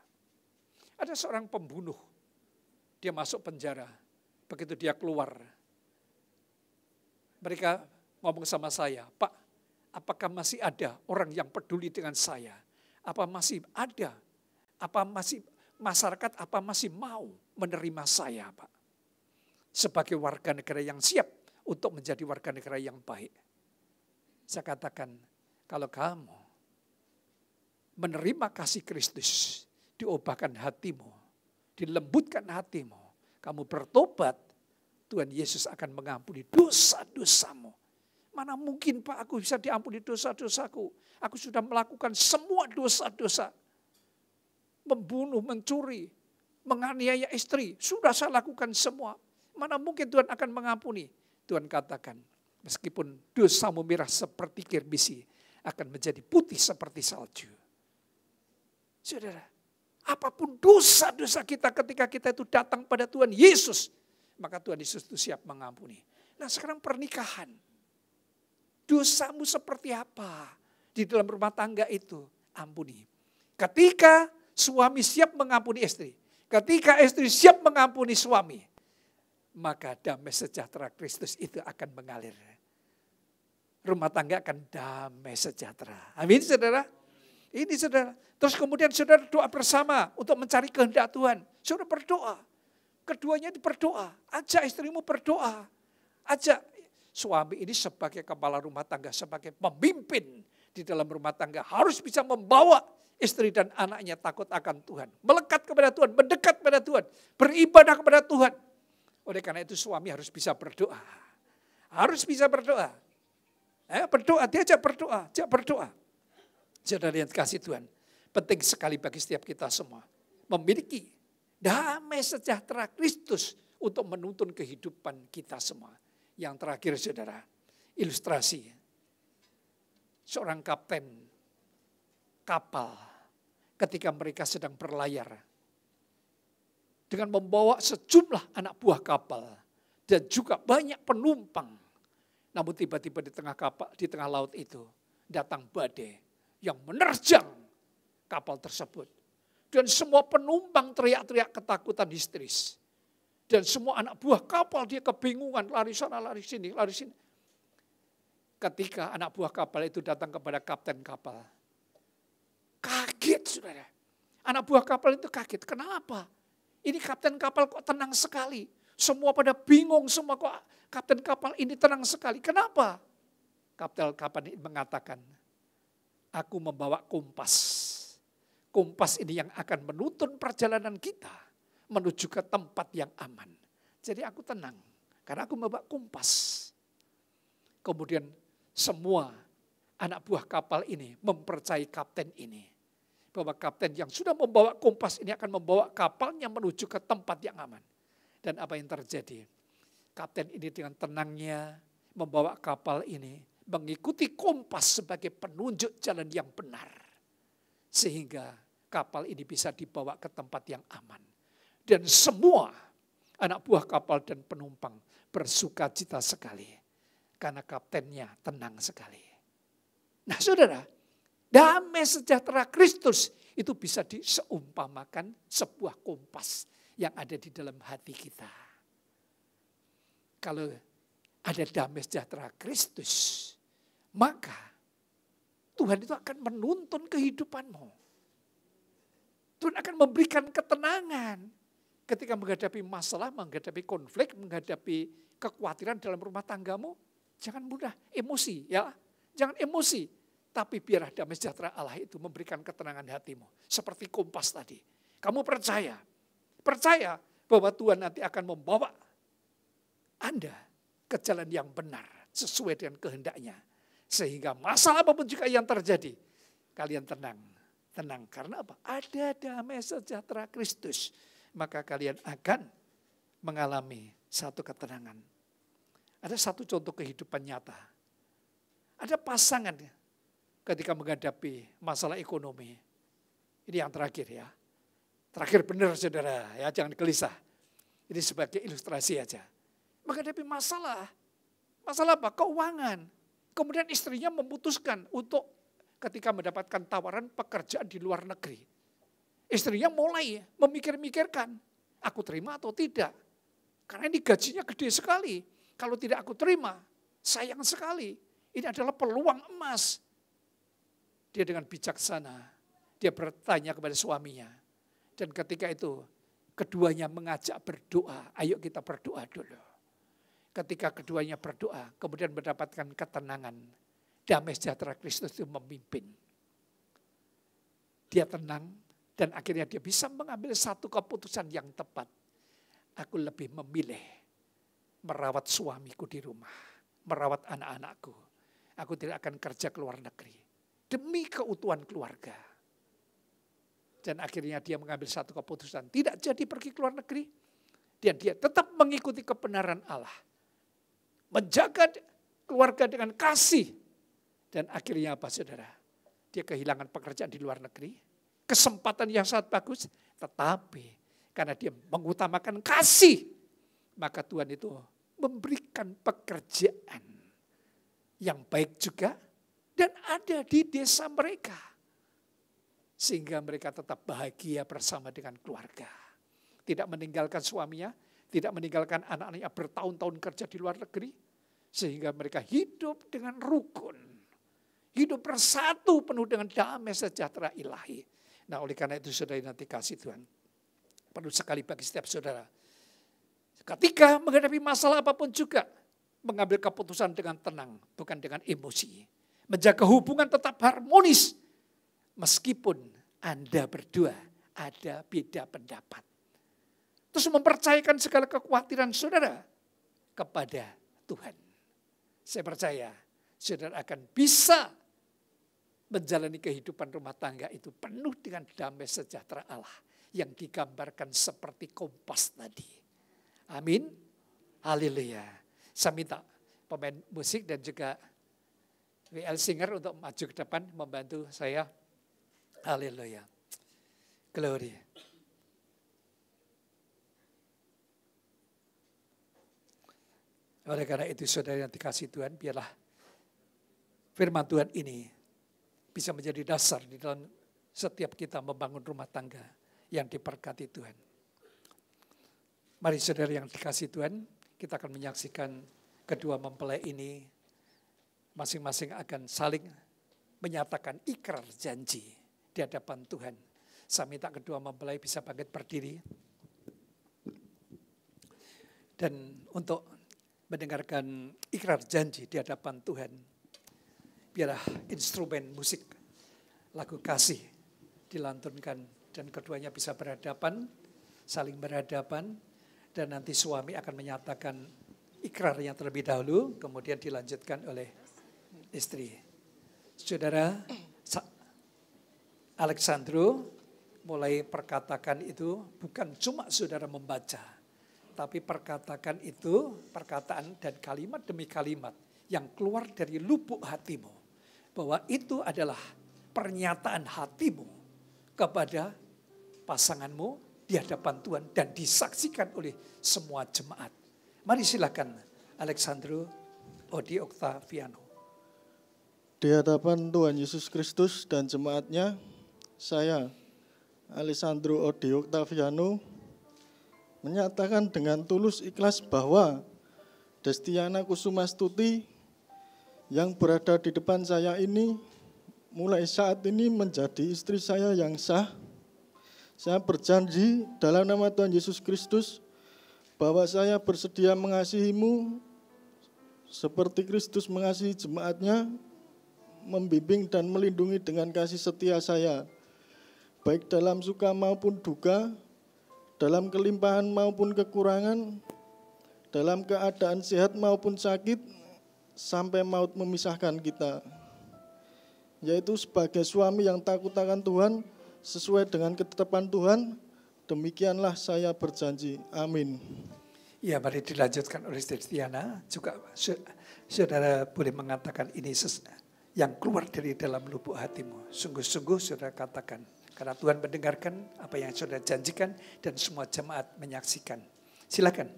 Ada seorang pembunuh. Dia masuk penjara. Begitu dia keluar. Mereka ngomong sama saya, Pak, apakah masih ada orang yang peduli dengan saya? Apa masih ada? Apa masih masyarakat apa masih mau menerima saya, Pak? Sebagai warga negara yang siap untuk menjadi warga negara yang baik. Saya katakan, kalau kamu menerima kasih Kristus, diubahkan hatimu, dilembutkan hatimu, kamu bertobat, Tuhan Yesus akan mengampuni dosa-dosamu. Mana mungkin Pak aku bisa diampuni dosa-dosaku. Aku sudah melakukan semua dosa-dosa. Membunuh, mencuri, menganiaya istri. Sudah saya lakukan semua. Mana mungkin Tuhan akan mengampuni. Tuhan katakan, meskipun dosamu merah seperti kirbisi, akan menjadi putih seperti salju. Saudara, apapun dosa-dosa kita ketika kita itu datang pada Tuhan Yesus, maka Tuhan Yesus itu siap mengampuni. Nah sekarang pernikahan. Dosamu seperti apa di dalam rumah tangga itu? Ampuni. Ketika suami siap mengampuni istri. Ketika istri siap mengampuni suami. Maka damai sejahtera Kristus itu akan mengalir. Rumah tangga akan damai sejahtera. Amin saudara. Ini saudara. Terus kemudian saudara doa bersama untuk mencari kehendak Tuhan. Saudara berdoa. Keduanya berdoa. Ajak istrimu berdoa. Ajak suami ini sebagai kepala rumah tangga, sebagai pemimpin di dalam rumah tangga. Harus bisa membawa istri dan anaknya takut akan Tuhan. Melekat kepada Tuhan, mendekat kepada Tuhan. Beribadah kepada Tuhan. Oleh karena itu suami harus bisa berdoa. Harus bisa berdoa. Berdoa, diajak berdoa, ajak berdoa. Saudara yang kasih Tuhan, penting sekali bagi setiap kita semua. Memiliki damai sejahtera Kristus untuk menuntun kehidupan kita semua. Yang terakhir saudara, ilustrasi. Seorang kapten kapal ketika mereka sedang berlayar. Dengan membawa sejumlah anak buah kapal. Dan juga banyak penumpang. Namun tiba-tiba di tengah kapal, di tengah laut itu datang badai yang menerjang kapal tersebut. Dan semua penumpang teriak-teriak ketakutan histeris. Dan semua anak buah kapal dia kebingungan, lari sana, lari sini, lari sini. Ketika anak buah kapal itu datang kepada kapten kapal. Kaget saudara. Anak buah kapal itu kaget, kenapa? Ini kapten kapal kok tenang sekali. Semua pada bingung, semua kok kapten kapal ini tenang sekali. Kenapa? Kapten kapal ini mengatakan, aku membawa kompas. Kompas ini yang akan menuntun perjalanan kita menuju ke tempat yang aman. Jadi aku tenang karena aku membawa kompas. Kemudian semua anak buah kapal ini mempercayai kapten ini. Bahwa kapten yang sudah membawa kompas ini akan membawa kapalnya menuju ke tempat yang aman. Dan apa yang terjadi? Kapten ini dengan tenangnya membawa kapal ini mengikuti kompas sebagai penunjuk jalan yang benar. Sehingga kapal ini bisa dibawa ke tempat yang aman. Dan semua anak buah kapal dan penumpang bersuka cita sekali. Karena kaptennya tenang sekali. Nah saudara, damai sejahtera Kristus itu bisa diseumpamakan sebuah kompas yang ada di dalam hati kita. Kalau ada damai sejahtera Kristus, maka Tuhan itu akan menuntun kehidupanmu. Tuhan akan memberikan ketenangan. Ketika menghadapi masalah, menghadapi konflik, menghadapi kekhawatiran dalam rumah tanggamu, jangan mudah emosi ya. Jangan emosi, tapi biarlah damai sejahtera Allah itu memberikan ketenangan hatimu. Seperti kompas tadi. Kamu percaya bahwa Tuhan nanti akan membawa Anda ke jalan yang benar sesuai dengan kehendaknya. Sehingga masalah apapun juga yang terjadi, kalian tenang. Tenang karena apa? Ada damai sejahtera Kristus. maka kalian akan mengalami satu ketenangan. Ada satu contoh kehidupan nyata. Ada pasangan ketika menghadapi masalah ekonomi. Ini yang terakhir ya. Terakhir benar saudara, ya jangan gelisah. Ini sebagai ilustrasi aja. Menghadapi masalah. Masalah apa? Keuangan. Kemudian istrinya memutuskan untuk ketika mendapatkan tawaran pekerjaan di luar negeri. Istrinya mulai memikir-mikirkan, aku terima atau tidak. Karena ini gajinya gede sekali. Kalau tidak aku terima, sayang sekali. Ini adalah peluang emas. Dia dengan bijaksana, dia bertanya kepada suaminya. Dan ketika itu, keduanya mengajak berdoa. Ayo kita berdoa dulu. Ketika keduanya berdoa, kemudian mendapatkan ketenangan. Damai sejahtera Kristus itu memimpin. Dia tenang dan akhirnya dia bisa mengambil satu keputusan yang tepat. Aku lebih memilih merawat suamiku di rumah. Merawat anak-anakku. Aku tidak akan kerja ke luar negeri. Demi keutuhan keluarga. Dan akhirnya dia mengambil satu keputusan. Tidak jadi pergi ke luar negeri. Dan dia tetap mengikuti kebenaran Allah. Menjaga keluarga dengan kasih. Dan akhirnya apa saudara? Dia kehilangan pekerjaan di luar negeri. Kesempatan yang sangat bagus. Tetapi karena dia mengutamakan kasih. Maka Tuhan itu memberikan pekerjaan yang baik juga. Dan ada di desa mereka. Sehingga mereka tetap bahagia bersama dengan keluarga. Tidak meninggalkan suaminya. Tidak meninggalkan anak-anaknya bertahun-tahun kerja di luar negeri. Sehingga mereka hidup dengan rukun. Hidup bersatu penuh dengan damai sejahtera ilahi. Nah oleh karena itu saudara nanti kasih Tuhan. Perlu sekali bagi setiap saudara. Ketika menghadapi masalah apapun juga. Mengambil keputusan dengan tenang. Bukan dengan emosi. Menjaga hubungan tetap harmonis. Meskipun Anda berdua ada beda pendapat. Terus mempercayakan segala kekhawatiran saudara kepada Tuhan. Saya percaya saudara akan bisa menjalani kehidupan rumah tangga itu penuh dengan damai sejahtera Allah yang digambarkan seperti kompas tadi. Amin. Haleluya. Saya minta pemain musik dan juga WL Singer untuk maju ke depan membantu saya. Haleluya. Glory. Oleh karena itu saudara yang dikasih Tuhan, biarlah firman Tuhan ini bisa menjadi dasar di dalam setiap kita membangun rumah tangga yang diberkati Tuhan. Mari saudara yang dikasih Tuhan, kita akan menyaksikan kedua mempelai ini masing-masing akan saling menyatakan ikrar janji di hadapan Tuhan. Saya minta kedua mempelai bisa bangkit berdiri. Dan untuk mendengarkan ikrar janji di hadapan Tuhan, biarlah instrumen musik lagu kasih dilantunkan dan keduanya bisa berhadapan, saling berhadapan, dan nanti suami akan menyatakan ikrarnya terlebih dahulu, kemudian dilanjutkan oleh istri. Saudara Alexandro mulai perkatakan itu bukan cuma saudara membaca, tapi perkatakan itu, perkataan dan kalimat demi kalimat yang keluar dari lubuk hatimu. Bahwa itu adalah pernyataan hatimu kepada pasanganmu di hadapan Tuhan dan disaksikan oleh semua jemaat. Mari silakan Alexandro Odi Octaviano. Di hadapan Tuhan Yesus Kristus dan jemaatnya, saya Alessandro Odi Octaviano menyatakan dengan tulus ikhlas bahwa Destiana Kusumastuti yang berada di depan saya ini mulai saat ini menjadi istri saya yang sah. Saya berjanji dalam nama Tuhan Yesus Kristus bahwa saya bersedia mengasihimu seperti Kristus mengasihi jemaatnya, membimbing dan melindungi dengan kasih setia saya, baik dalam suka maupun duka, dalam kelimpahan maupun kekurangan, dalam keadaan sehat maupun sakit, sampai maut memisahkan kita. Yaitu sebagai suami yang takut akan Tuhan, sesuai dengan ketetapan Tuhan, Demikianlah saya berjanji. Amin. Ya, mari dilanjutkan oleh Stiana. Juga saudara boleh mengatakan ini yang keluar dari dalam lubuk hatimu. Sungguh-sungguh saudara katakan. Karena Tuhan mendengarkan apa yang saudara janjikan dan semua jemaat menyaksikan. Silakan.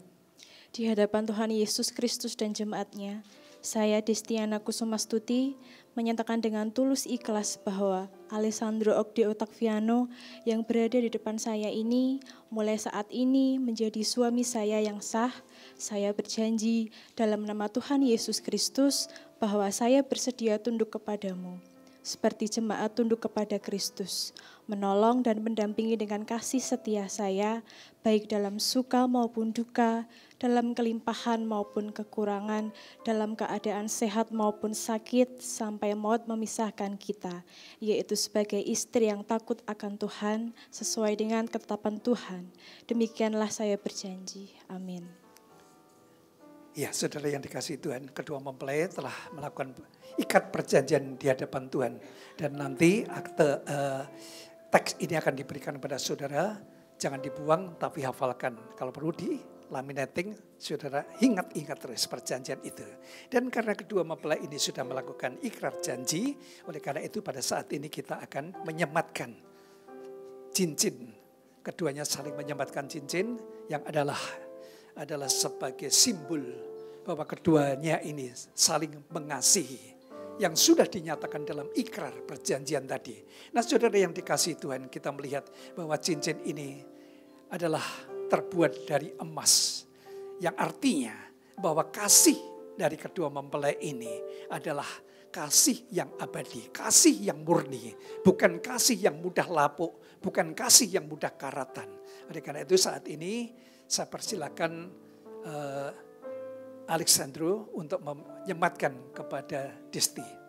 Di hadapan Tuhan Yesus Kristus dan jemaatnya, saya Destiana Kusumastuti menyatakan dengan tulus ikhlas bahwa Alessandro Ogde Ottaviano yang berada di depan saya ini mulai saat ini menjadi suami saya yang sah. Saya berjanji dalam nama Tuhan Yesus Kristus bahwa saya bersedia tunduk kepadamu. Seperti jemaat tunduk kepada Kristus, menolong dan mendampingi dengan kasih setia saya, baik dalam suka maupun duka, dalam kelimpahan maupun kekurangan, dalam keadaan sehat maupun sakit, sampai maut memisahkan kita, yaitu sebagai istri yang takut akan Tuhan, sesuai dengan ketetapan Tuhan. Demikianlah saya berjanji. Amin. Ya, saudara yang dikasihi Tuhan, kedua mempelai telah melakukan ikat perjanjian di hadapan Tuhan. Dan nanti akte teks ini akan diberikan kepada saudara, jangan dibuang tapi hafalkan. Kalau perlu di laminating, saudara ingat-ingat terus perjanjian itu. Dan karena kedua mempelai ini sudah melakukan ikrar janji, oleh karena itu pada saat ini kita akan menyematkan cincin. Keduanya saling menyematkan cincin yang adalah sebagai simbol bahwa keduanya ini saling mengasihi yang sudah dinyatakan dalam ikrar perjanjian tadi. Nah, saudara yang dikasihi Tuhan, kita melihat bahwa cincin ini adalah terbuat dari emas, yang artinya bahwa kasih dari kedua mempelai ini adalah kasih yang abadi, kasih yang murni, bukan kasih yang mudah lapuk, bukan kasih yang mudah karatan. Oleh karena itu saat ini saya persilakan Alessandro untuk menyematkan kepada Desti.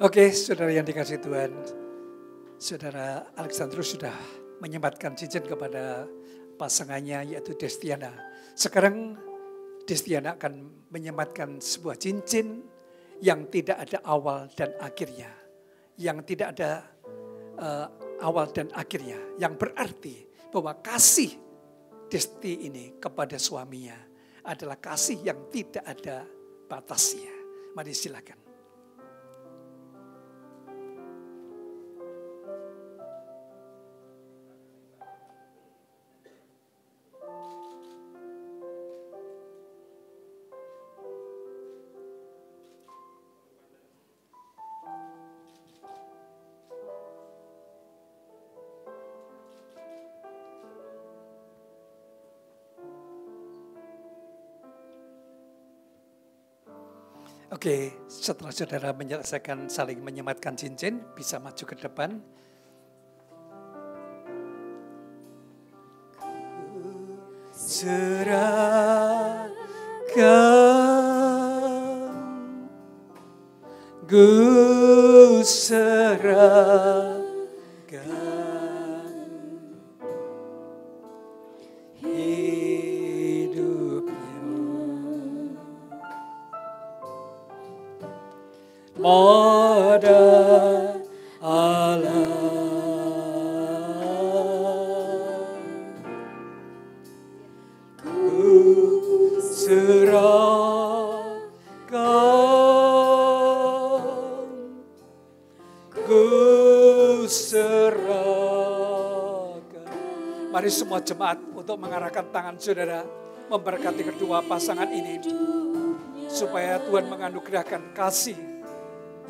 Oke, saudara yang dikasihi Tuhan, saudara Alessandro sudah menyematkan cincin kepada pasangannya yaitu Destiana. Sekarang Destiana akan menyematkan sebuah cincin yang tidak ada awal dan akhirnya. Yang tidak ada awal dan akhirnya. Yang berarti bahwa kasih Desti ini kepada suaminya adalah kasih yang tidak ada batasnya. Mari silakan. Oke, setelah saudara menyelesaikan saling menyematkan cincin, bisa maju ke depan. Serahkan, ku serahkan pada Allah. Ku serahkan, ku serahkan. Mari semua jemaat untuk mengarahkan tangan saudara, memberkati kedua pasangan ini, supaya Tuhan menganugerahkan kasih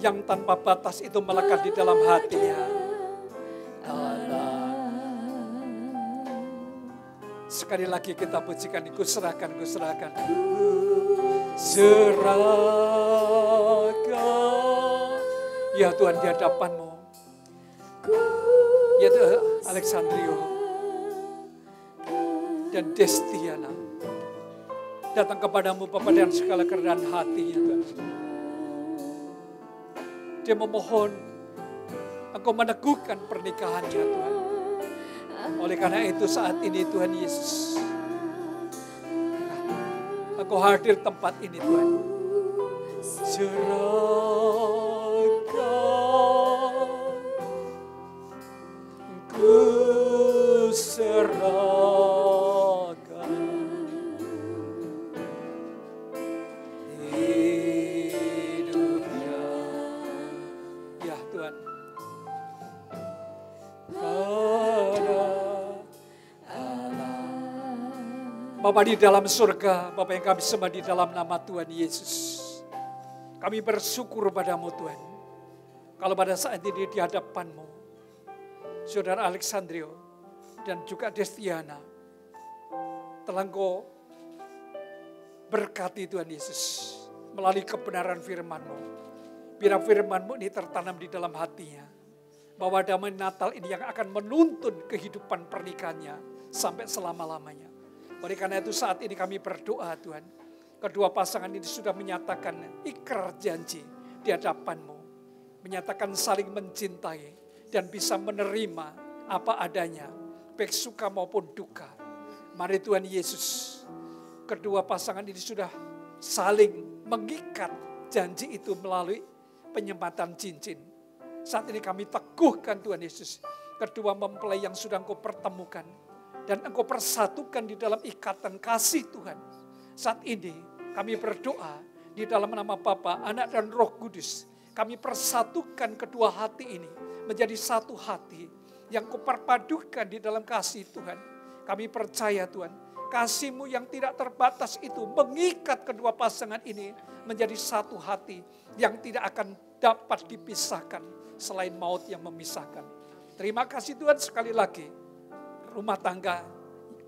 yang tanpa batas itu melekat di dalam hatinya. Sekali lagi kita pujikan, ku serahkan, ku serahkan. Serahkan Ya Tuhan, di hadapan-Mu. Ya Tuhan, Alexandrio dan Destiana datang kepadamu Bapa dengan segala kerendahan hatinya Tuhan. Dia memohon Engkau meneguhkan pernikahannya Tuhan. Oleh karena itu saat ini Tuhan Yesus, Engkau hadir tempat ini Tuhan. Ku serahkan hidupnya. Ya Tuhan, Bapa di dalam surga, Bapa yang kami sembah di dalam nama Tuhan Yesus. Kami bersyukur padamu Tuhan. Kalau pada saat ini di hadapan-Mu, Saudara Alexandrio dan juga Destiana telah Engkau berkati Tuhan Yesus melalui kebenaran firman-Mu. Biar firman-Mu ini tertanam di dalam hatinya. Bahwa damai Natal ini yang akan menuntun kehidupan pernikahannya sampai selama-lamanya. Oleh karena itu saat ini kami berdoa Tuhan. Kedua pasangan ini sudah menyatakan ikrar janji di hadapan-Mu. Menyatakan saling mencintai dan bisa menerima apa adanya. Baik suka maupun duka. Mari Tuhan Yesus. Kedua pasangan ini sudah saling mengikat janji itu melalui penyembatan cincin. Saat ini kami teguhkan Tuhan Yesus. Kedua mempelai yang sudah Engkau pertemukan. Dan Engkau persatukan di dalam ikatan kasih Tuhan. Saat ini kami berdoa di dalam nama Bapa, Anak dan Roh Kudus. Kami persatukan kedua hati ini menjadi satu hati yang Kau perpadukan di dalam kasih Tuhan. Kami percaya Tuhan, kasih-Mu yang tidak terbatas itu mengikat kedua pasangan ini menjadi satu hati yang tidak akan dapat dipisahkan selain maut yang memisahkan. Terima kasih Tuhan sekali lagi. Rumah tangga,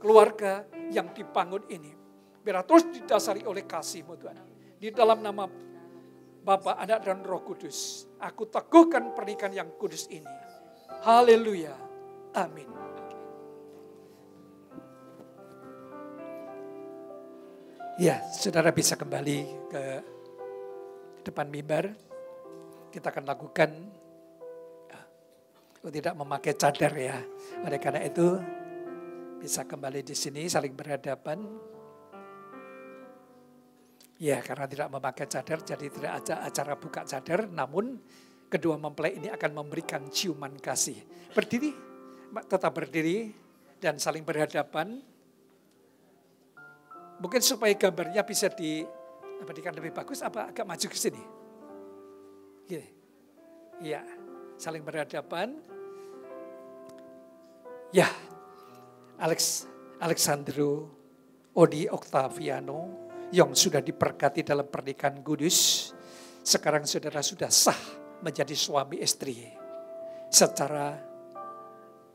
keluarga yang dibangun ini. Biar terus didasari oleh kasih-Mu Tuhan. Di dalam nama Bapa, Anak dan Roh Kudus. Aku teguhkan pernikahan yang kudus ini. Haleluya. Amin. Ya, saudara bisa kembali ke depan mimbar. Kita akan lakukan tidak memakai cadar ya. Oleh karena itu bisa kembali di sini saling berhadapan. Ya, karena tidak memakai cadar jadi tidak ada acara buka cadar, namun kedua mempelai ini akan memberikan ciuman kasih. Berdiri, tetap berdiri dan saling berhadapan. Mungkin supaya gambarnya bisa diberikan lebih bagus, apa agak maju ke sini? Gini. Iya, saling berhadapan. Ya, Alexandro Odi Octaviano yang sudah diberkati dalam pernikahan kudus, sekarang saudara sudah sah menjadi suami istri secara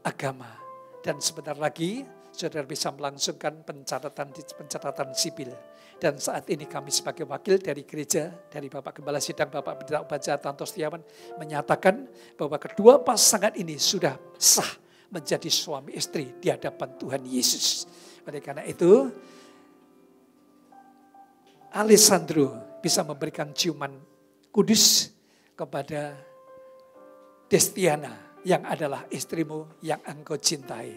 agama. Dan sebentar lagi saudara bisa melangsungkan pencatatan sipil. Dan saat ini kami sebagai wakil dari gereja, dari Bapak Gembala Sidang, Bapak Pendeta Upacara Tanto Setiawan, menyatakan bahwa kedua pasangan ini sudah sah menjadi suami istri di hadapan Tuhan Yesus. Oleh karena itu, Alessandro bisa memberikan ciuman kudus kepada Destiana yang adalah istrimu yang engkau cintai.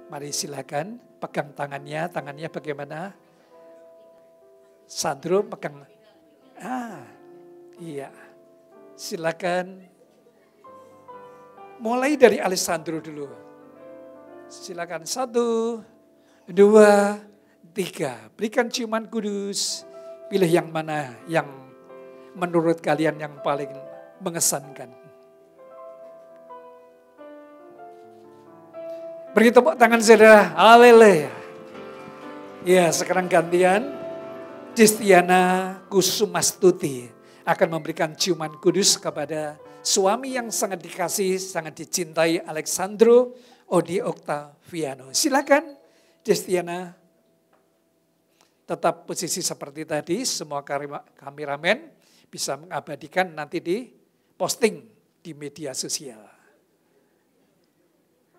Mari silakan pegang tangannya bagaimana? Sandro pegang. Iya. Silakan. Mulai dari Alessandro dulu. Silakan 1, 2, 3. Berikan ciuman kudus. Pilih yang mana yang menurut kalian yang paling mengesankan. Beri tepuk tangan saudara. Haleluya. Ya, sekarang gantian. Destiana Kusumastuti akan memberikan ciuman kudus kepada suami yang sangat dikasihi, sangat dicintai, Alexandro Odi Octaviano. Silakan Destiana. Tetap posisi seperti tadi, semua kameramen bisa mengabadikan nanti di posting di media sosial.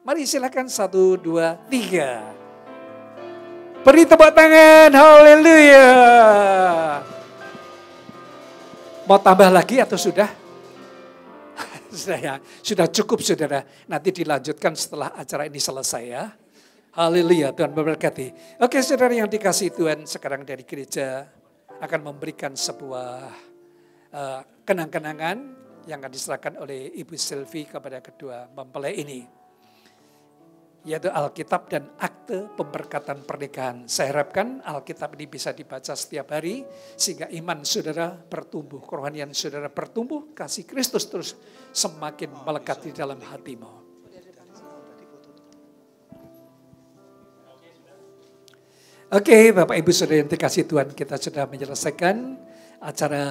Mari silakan 1, 2, 3. Beri tepuk tangan, haleluya. Mau tambah lagi atau sudah? Sudah ya, sudah cukup saudara. Nanti dilanjutkan setelah acara ini selesai ya. Haleluya, Tuhan memberkati. Oke saudara yang dikasihi Tuhan, sekarang dari gereja akan memberikan sebuah kenang-kenangan yang akan diserahkan oleh Ibu Sylvie kepada kedua mempelai ini. Yaitu Alkitab dan akte pemberkatan pernikahan. Saya harapkan Alkitab ini bisa dibaca setiap hari sehingga iman saudara bertumbuh, kerohanian saudara bertumbuh, kasih Kristus terus semakin melekat di dalam hatimu. Oke, Bapak Ibu Saudara yang dikasihi Tuhan, kita sudah menyelesaikan acara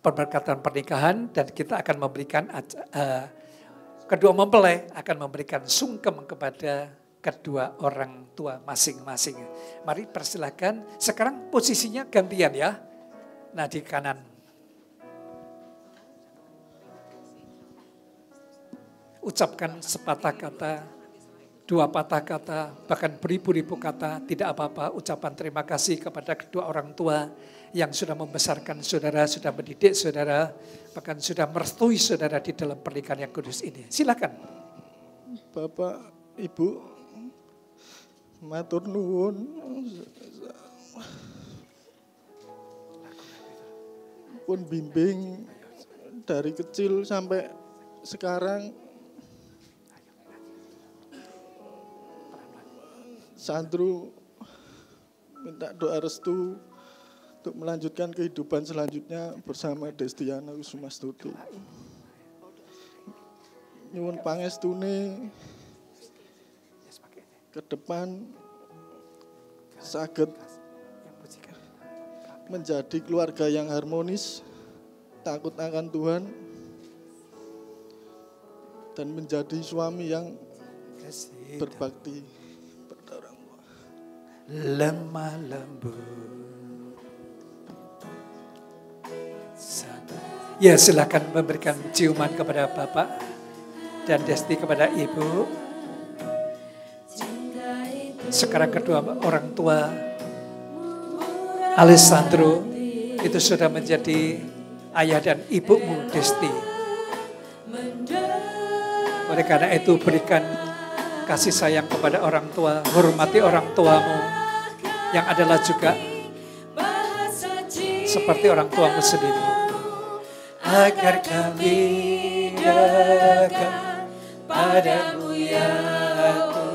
pemberkatan pernikahan dan kita akan memberikan kedua mempelai akan memberikan sungkem kepada kedua orang tua masing-masing. Mari persilakan. Sekarang posisinya gantian ya. Nah di kanan. Ucapkan sepatah kata, dua patah kata, bahkan beribu-ribu kata. Tidak apa-apa, ucapan terima kasih kepada kedua orang tua yang sudah membesarkan saudara, sudah mendidik saudara, bahkan sudah merestui saudara di dalam pernikahan yang kudus ini. Silakan. Bapak, Ibu, matur nuwun. Pun bimbing dari kecil sampai sekarang. Sandro minta doa restu untuk melanjutkan kehidupan selanjutnya bersama Destiana Kusumastuti. Nyuwun pangestune ke depan saged menjadi keluarga yang harmonis, takut akan Tuhan, dan menjadi suami yang berbakti pada orang tua. Lemah lembut. Ya, silakan memberikan ciuman kepada Bapak dan Desti kepada Ibu. Sekarang kedua orang tua Alessandro itu sudah menjadi ayah dan ibumu Desti. Oleh karena itu berikan kasih sayang kepada orang tua, hormati orang tuamu yang adalah juga seperti orang tuamu sendiri. Agar kami dekat padamu ya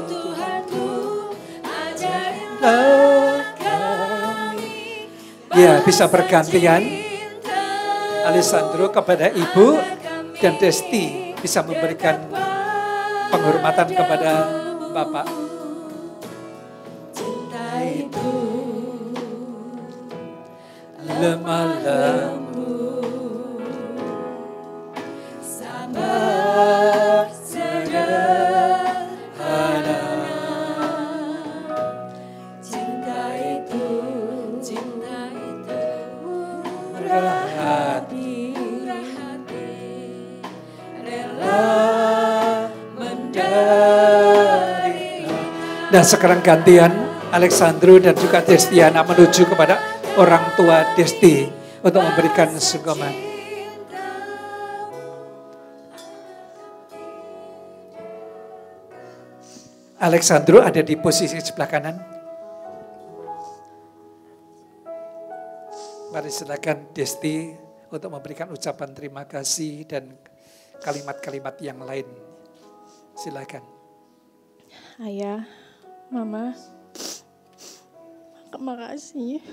Tuhanku, ajarlah kami. Ya, bisa bergantian. Alessandro kepada Ibu dan Desti bisa memberikan penghormatan kepada Bapak. Cinta itu lemah lembut, sabar sederhana. Cinta itu murah hati, rela menderita. Nah sekarang gantian Alessandro dan juga Destiana menuju kepada orang tua Desti untuk memberikan sungkaman. Alessandro ada di posisi sebelah kanan. Mari silakan Desti untuk memberikan ucapan terima kasih dan kalimat-kalimat yang lain. Silakan. Ayah, Mama, makasih.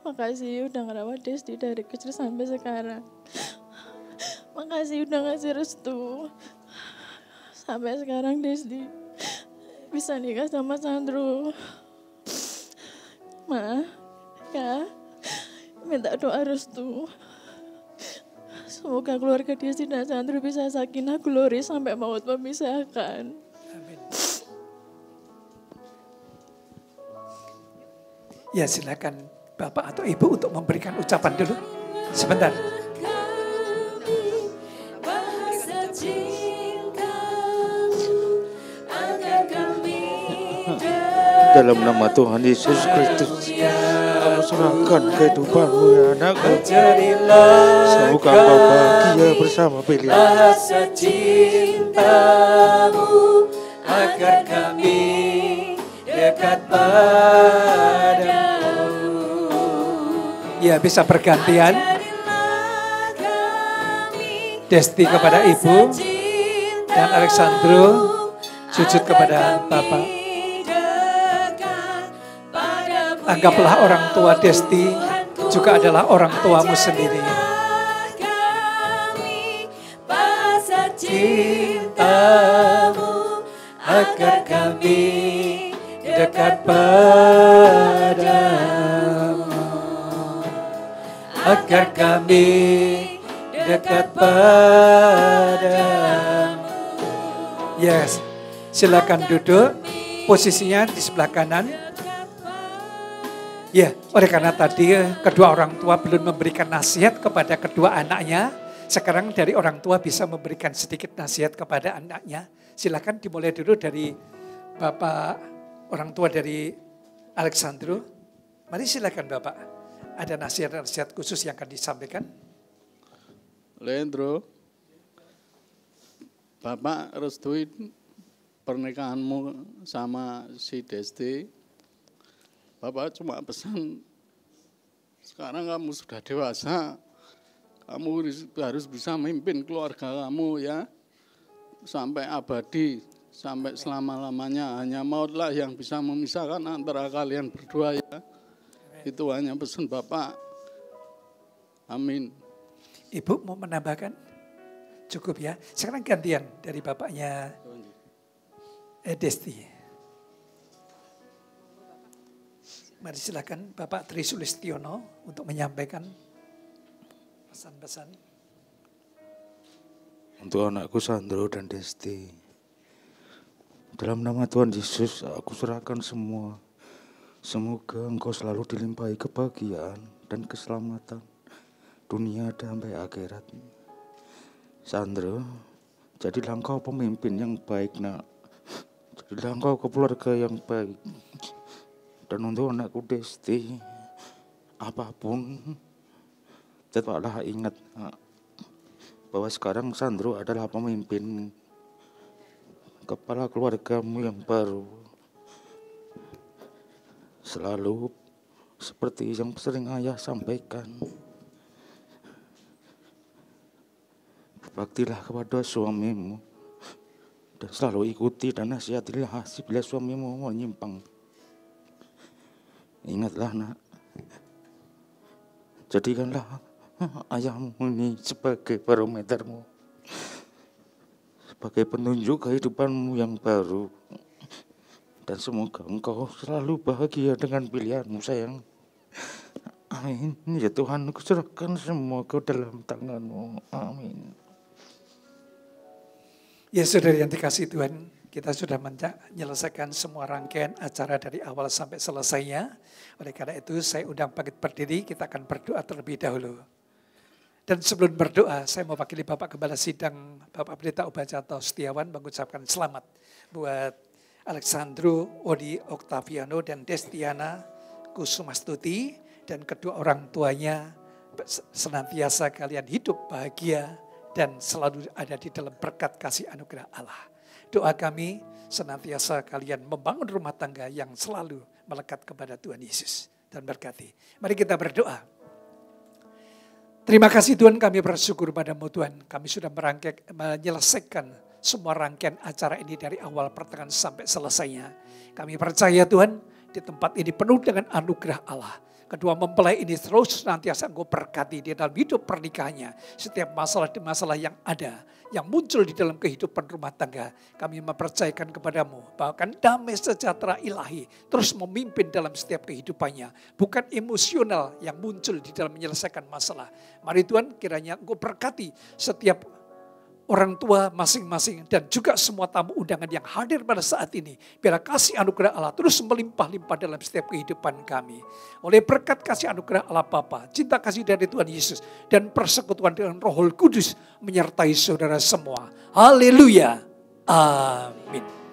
Makasih udah ngerawat Desti dari kecil sampai sekarang. Makasih udah ngasih restu. Sampai sekarang Desti bisa nikah sama Sandro. Ma, ya, minta doa restu. Semoga keluarga Desti dan Sandro bisa sakinah glory sampai maut memisahkan. Amin. Ya silakan Bapak atau Ibu untuk memberikan ucapan dulu. Sebentar. Dalam nama Tuhan Yesus Kristus, kami serahkan kehidupanmu ya anakku. Semoga engkau bahagia bersama pilihan. Bahasa cintamu agar kami dekat padamu. Ya, bisa bergantian. Desti kepada Ibu dan Alexandro sujud kepada Bapak. Anggaplah orang tua Desti juga adalah orang tuamu sendiri. Bahasa cintamu agar kami dekat padamu. Agar kami dekat padamu. Yes, silakan duduk. Posisinya di sebelah kanan. Ya, oleh karena tadi kedua orang tua belum memberikan nasihat kepada kedua anaknya, sekarang dari orang tua bisa memberikan sedikit nasihat kepada anaknya. Silakan dimulai dulu dari Bapak orang tua dari Alexandro. Mari silakan Bapak. Ada nasihat-nasihat khusus yang akan disampaikan. Leandro, Bapak restui pernikahanmu sama si Desti. Bapak cuma pesan, sekarang kamu sudah dewasa, kamu harus bisa memimpin keluarga kamu ya, sampai abadi, sampai selama-lamanya. Hanya mautlah yang bisa memisahkan antara kalian berdua ya. Itu hanya pesan Bapak. Amin. Ibu mau menambahkan? Cukup ya. Sekarang gantian dari bapaknya Desti. Mari silakan Bapak Tri Sulistiono untuk menyampaikan pesan-pesan. Untuk anakku Sandro dan Desti, dalam nama Tuhan Yesus aku serahkan semua. Semoga engkau selalu dilimpahi kebahagiaan dan keselamatan dunia sampai akhirat. Sandro, jadilah engkau pemimpin yang baik nak. Jadilah engkau keluarga yang baik. Dan untuk anakku Desti, apapun, tetaplah ingat bahwa sekarang Sandro adalah pemimpin, kepala keluargamu yang baru. Selalu seperti yang sering ayah sampaikan, berbaktilah kepada suamimu dan selalu ikuti dan nasihatilah bila suamimu menyimpang. Ingatlah nak, jadikanlah ayahmu ini sebagai barometermu, sebagai penunjuk kehidupanmu yang baru. Dan semoga engkau selalu bahagia dengan pilihanmu sayang. Amin. Ya Tuhan, aku serahkan semua ke dalam tangan-Mu. Amin. Ya saudara yang dikasihi Tuhan, kita sudah menyelesaikan semua rangkaian acara dari awal sampai selesainya. Oleh karena itu saya undang bangkit berdiri, kita akan berdoa terlebih dahulu. Dan sebelum berdoa, saya mewakili Bapak Gembala Sidang, Bapak Pendeta Ubacanto Setiawan mengucapkan selamat buat Alexandro Odi Octaviano dan Destiana Kusumastuti dan kedua orang tuanya. Senantiasa kalian hidup bahagia dan selalu ada di dalam berkat kasih anugerah Allah. Doa kami senantiasa kalian membangun rumah tangga yang selalu melekat kepada Tuhan Yesus dan berkati. Mari kita berdoa. Terima kasih Tuhan, kami bersyukur padamu Tuhan. Kami sudah menyelesaikan semua rangkaian acara ini dari awal pertengahan sampai selesainya. Kami percaya Tuhan, di tempat ini penuh dengan anugerah Allah. Kedua mempelai ini terus senantiasa Engkau berkati di dalam hidup pernikahannya. Setiap masalah-masalah yang ada, yang muncul di dalam kehidupan rumah tangga. Kami mempercayakan kepadamu bahwa damai sejahtera ilahi terus memimpin dalam setiap kehidupannya. Bukan emosional yang muncul di dalam menyelesaikan masalah. Mari Tuhan kiranya Engkau berkati setiap orang tua masing-masing, dan juga semua tamu undangan yang hadir pada saat ini. Biarlah kasih anugerah Allah terus melimpah-limpah dalam setiap kehidupan kami. Oleh berkat kasih anugerah Allah Bapa, cinta kasih dari Tuhan Yesus, dan persekutuan dengan Roh Kudus menyertai saudara semua. Haleluya. Amin.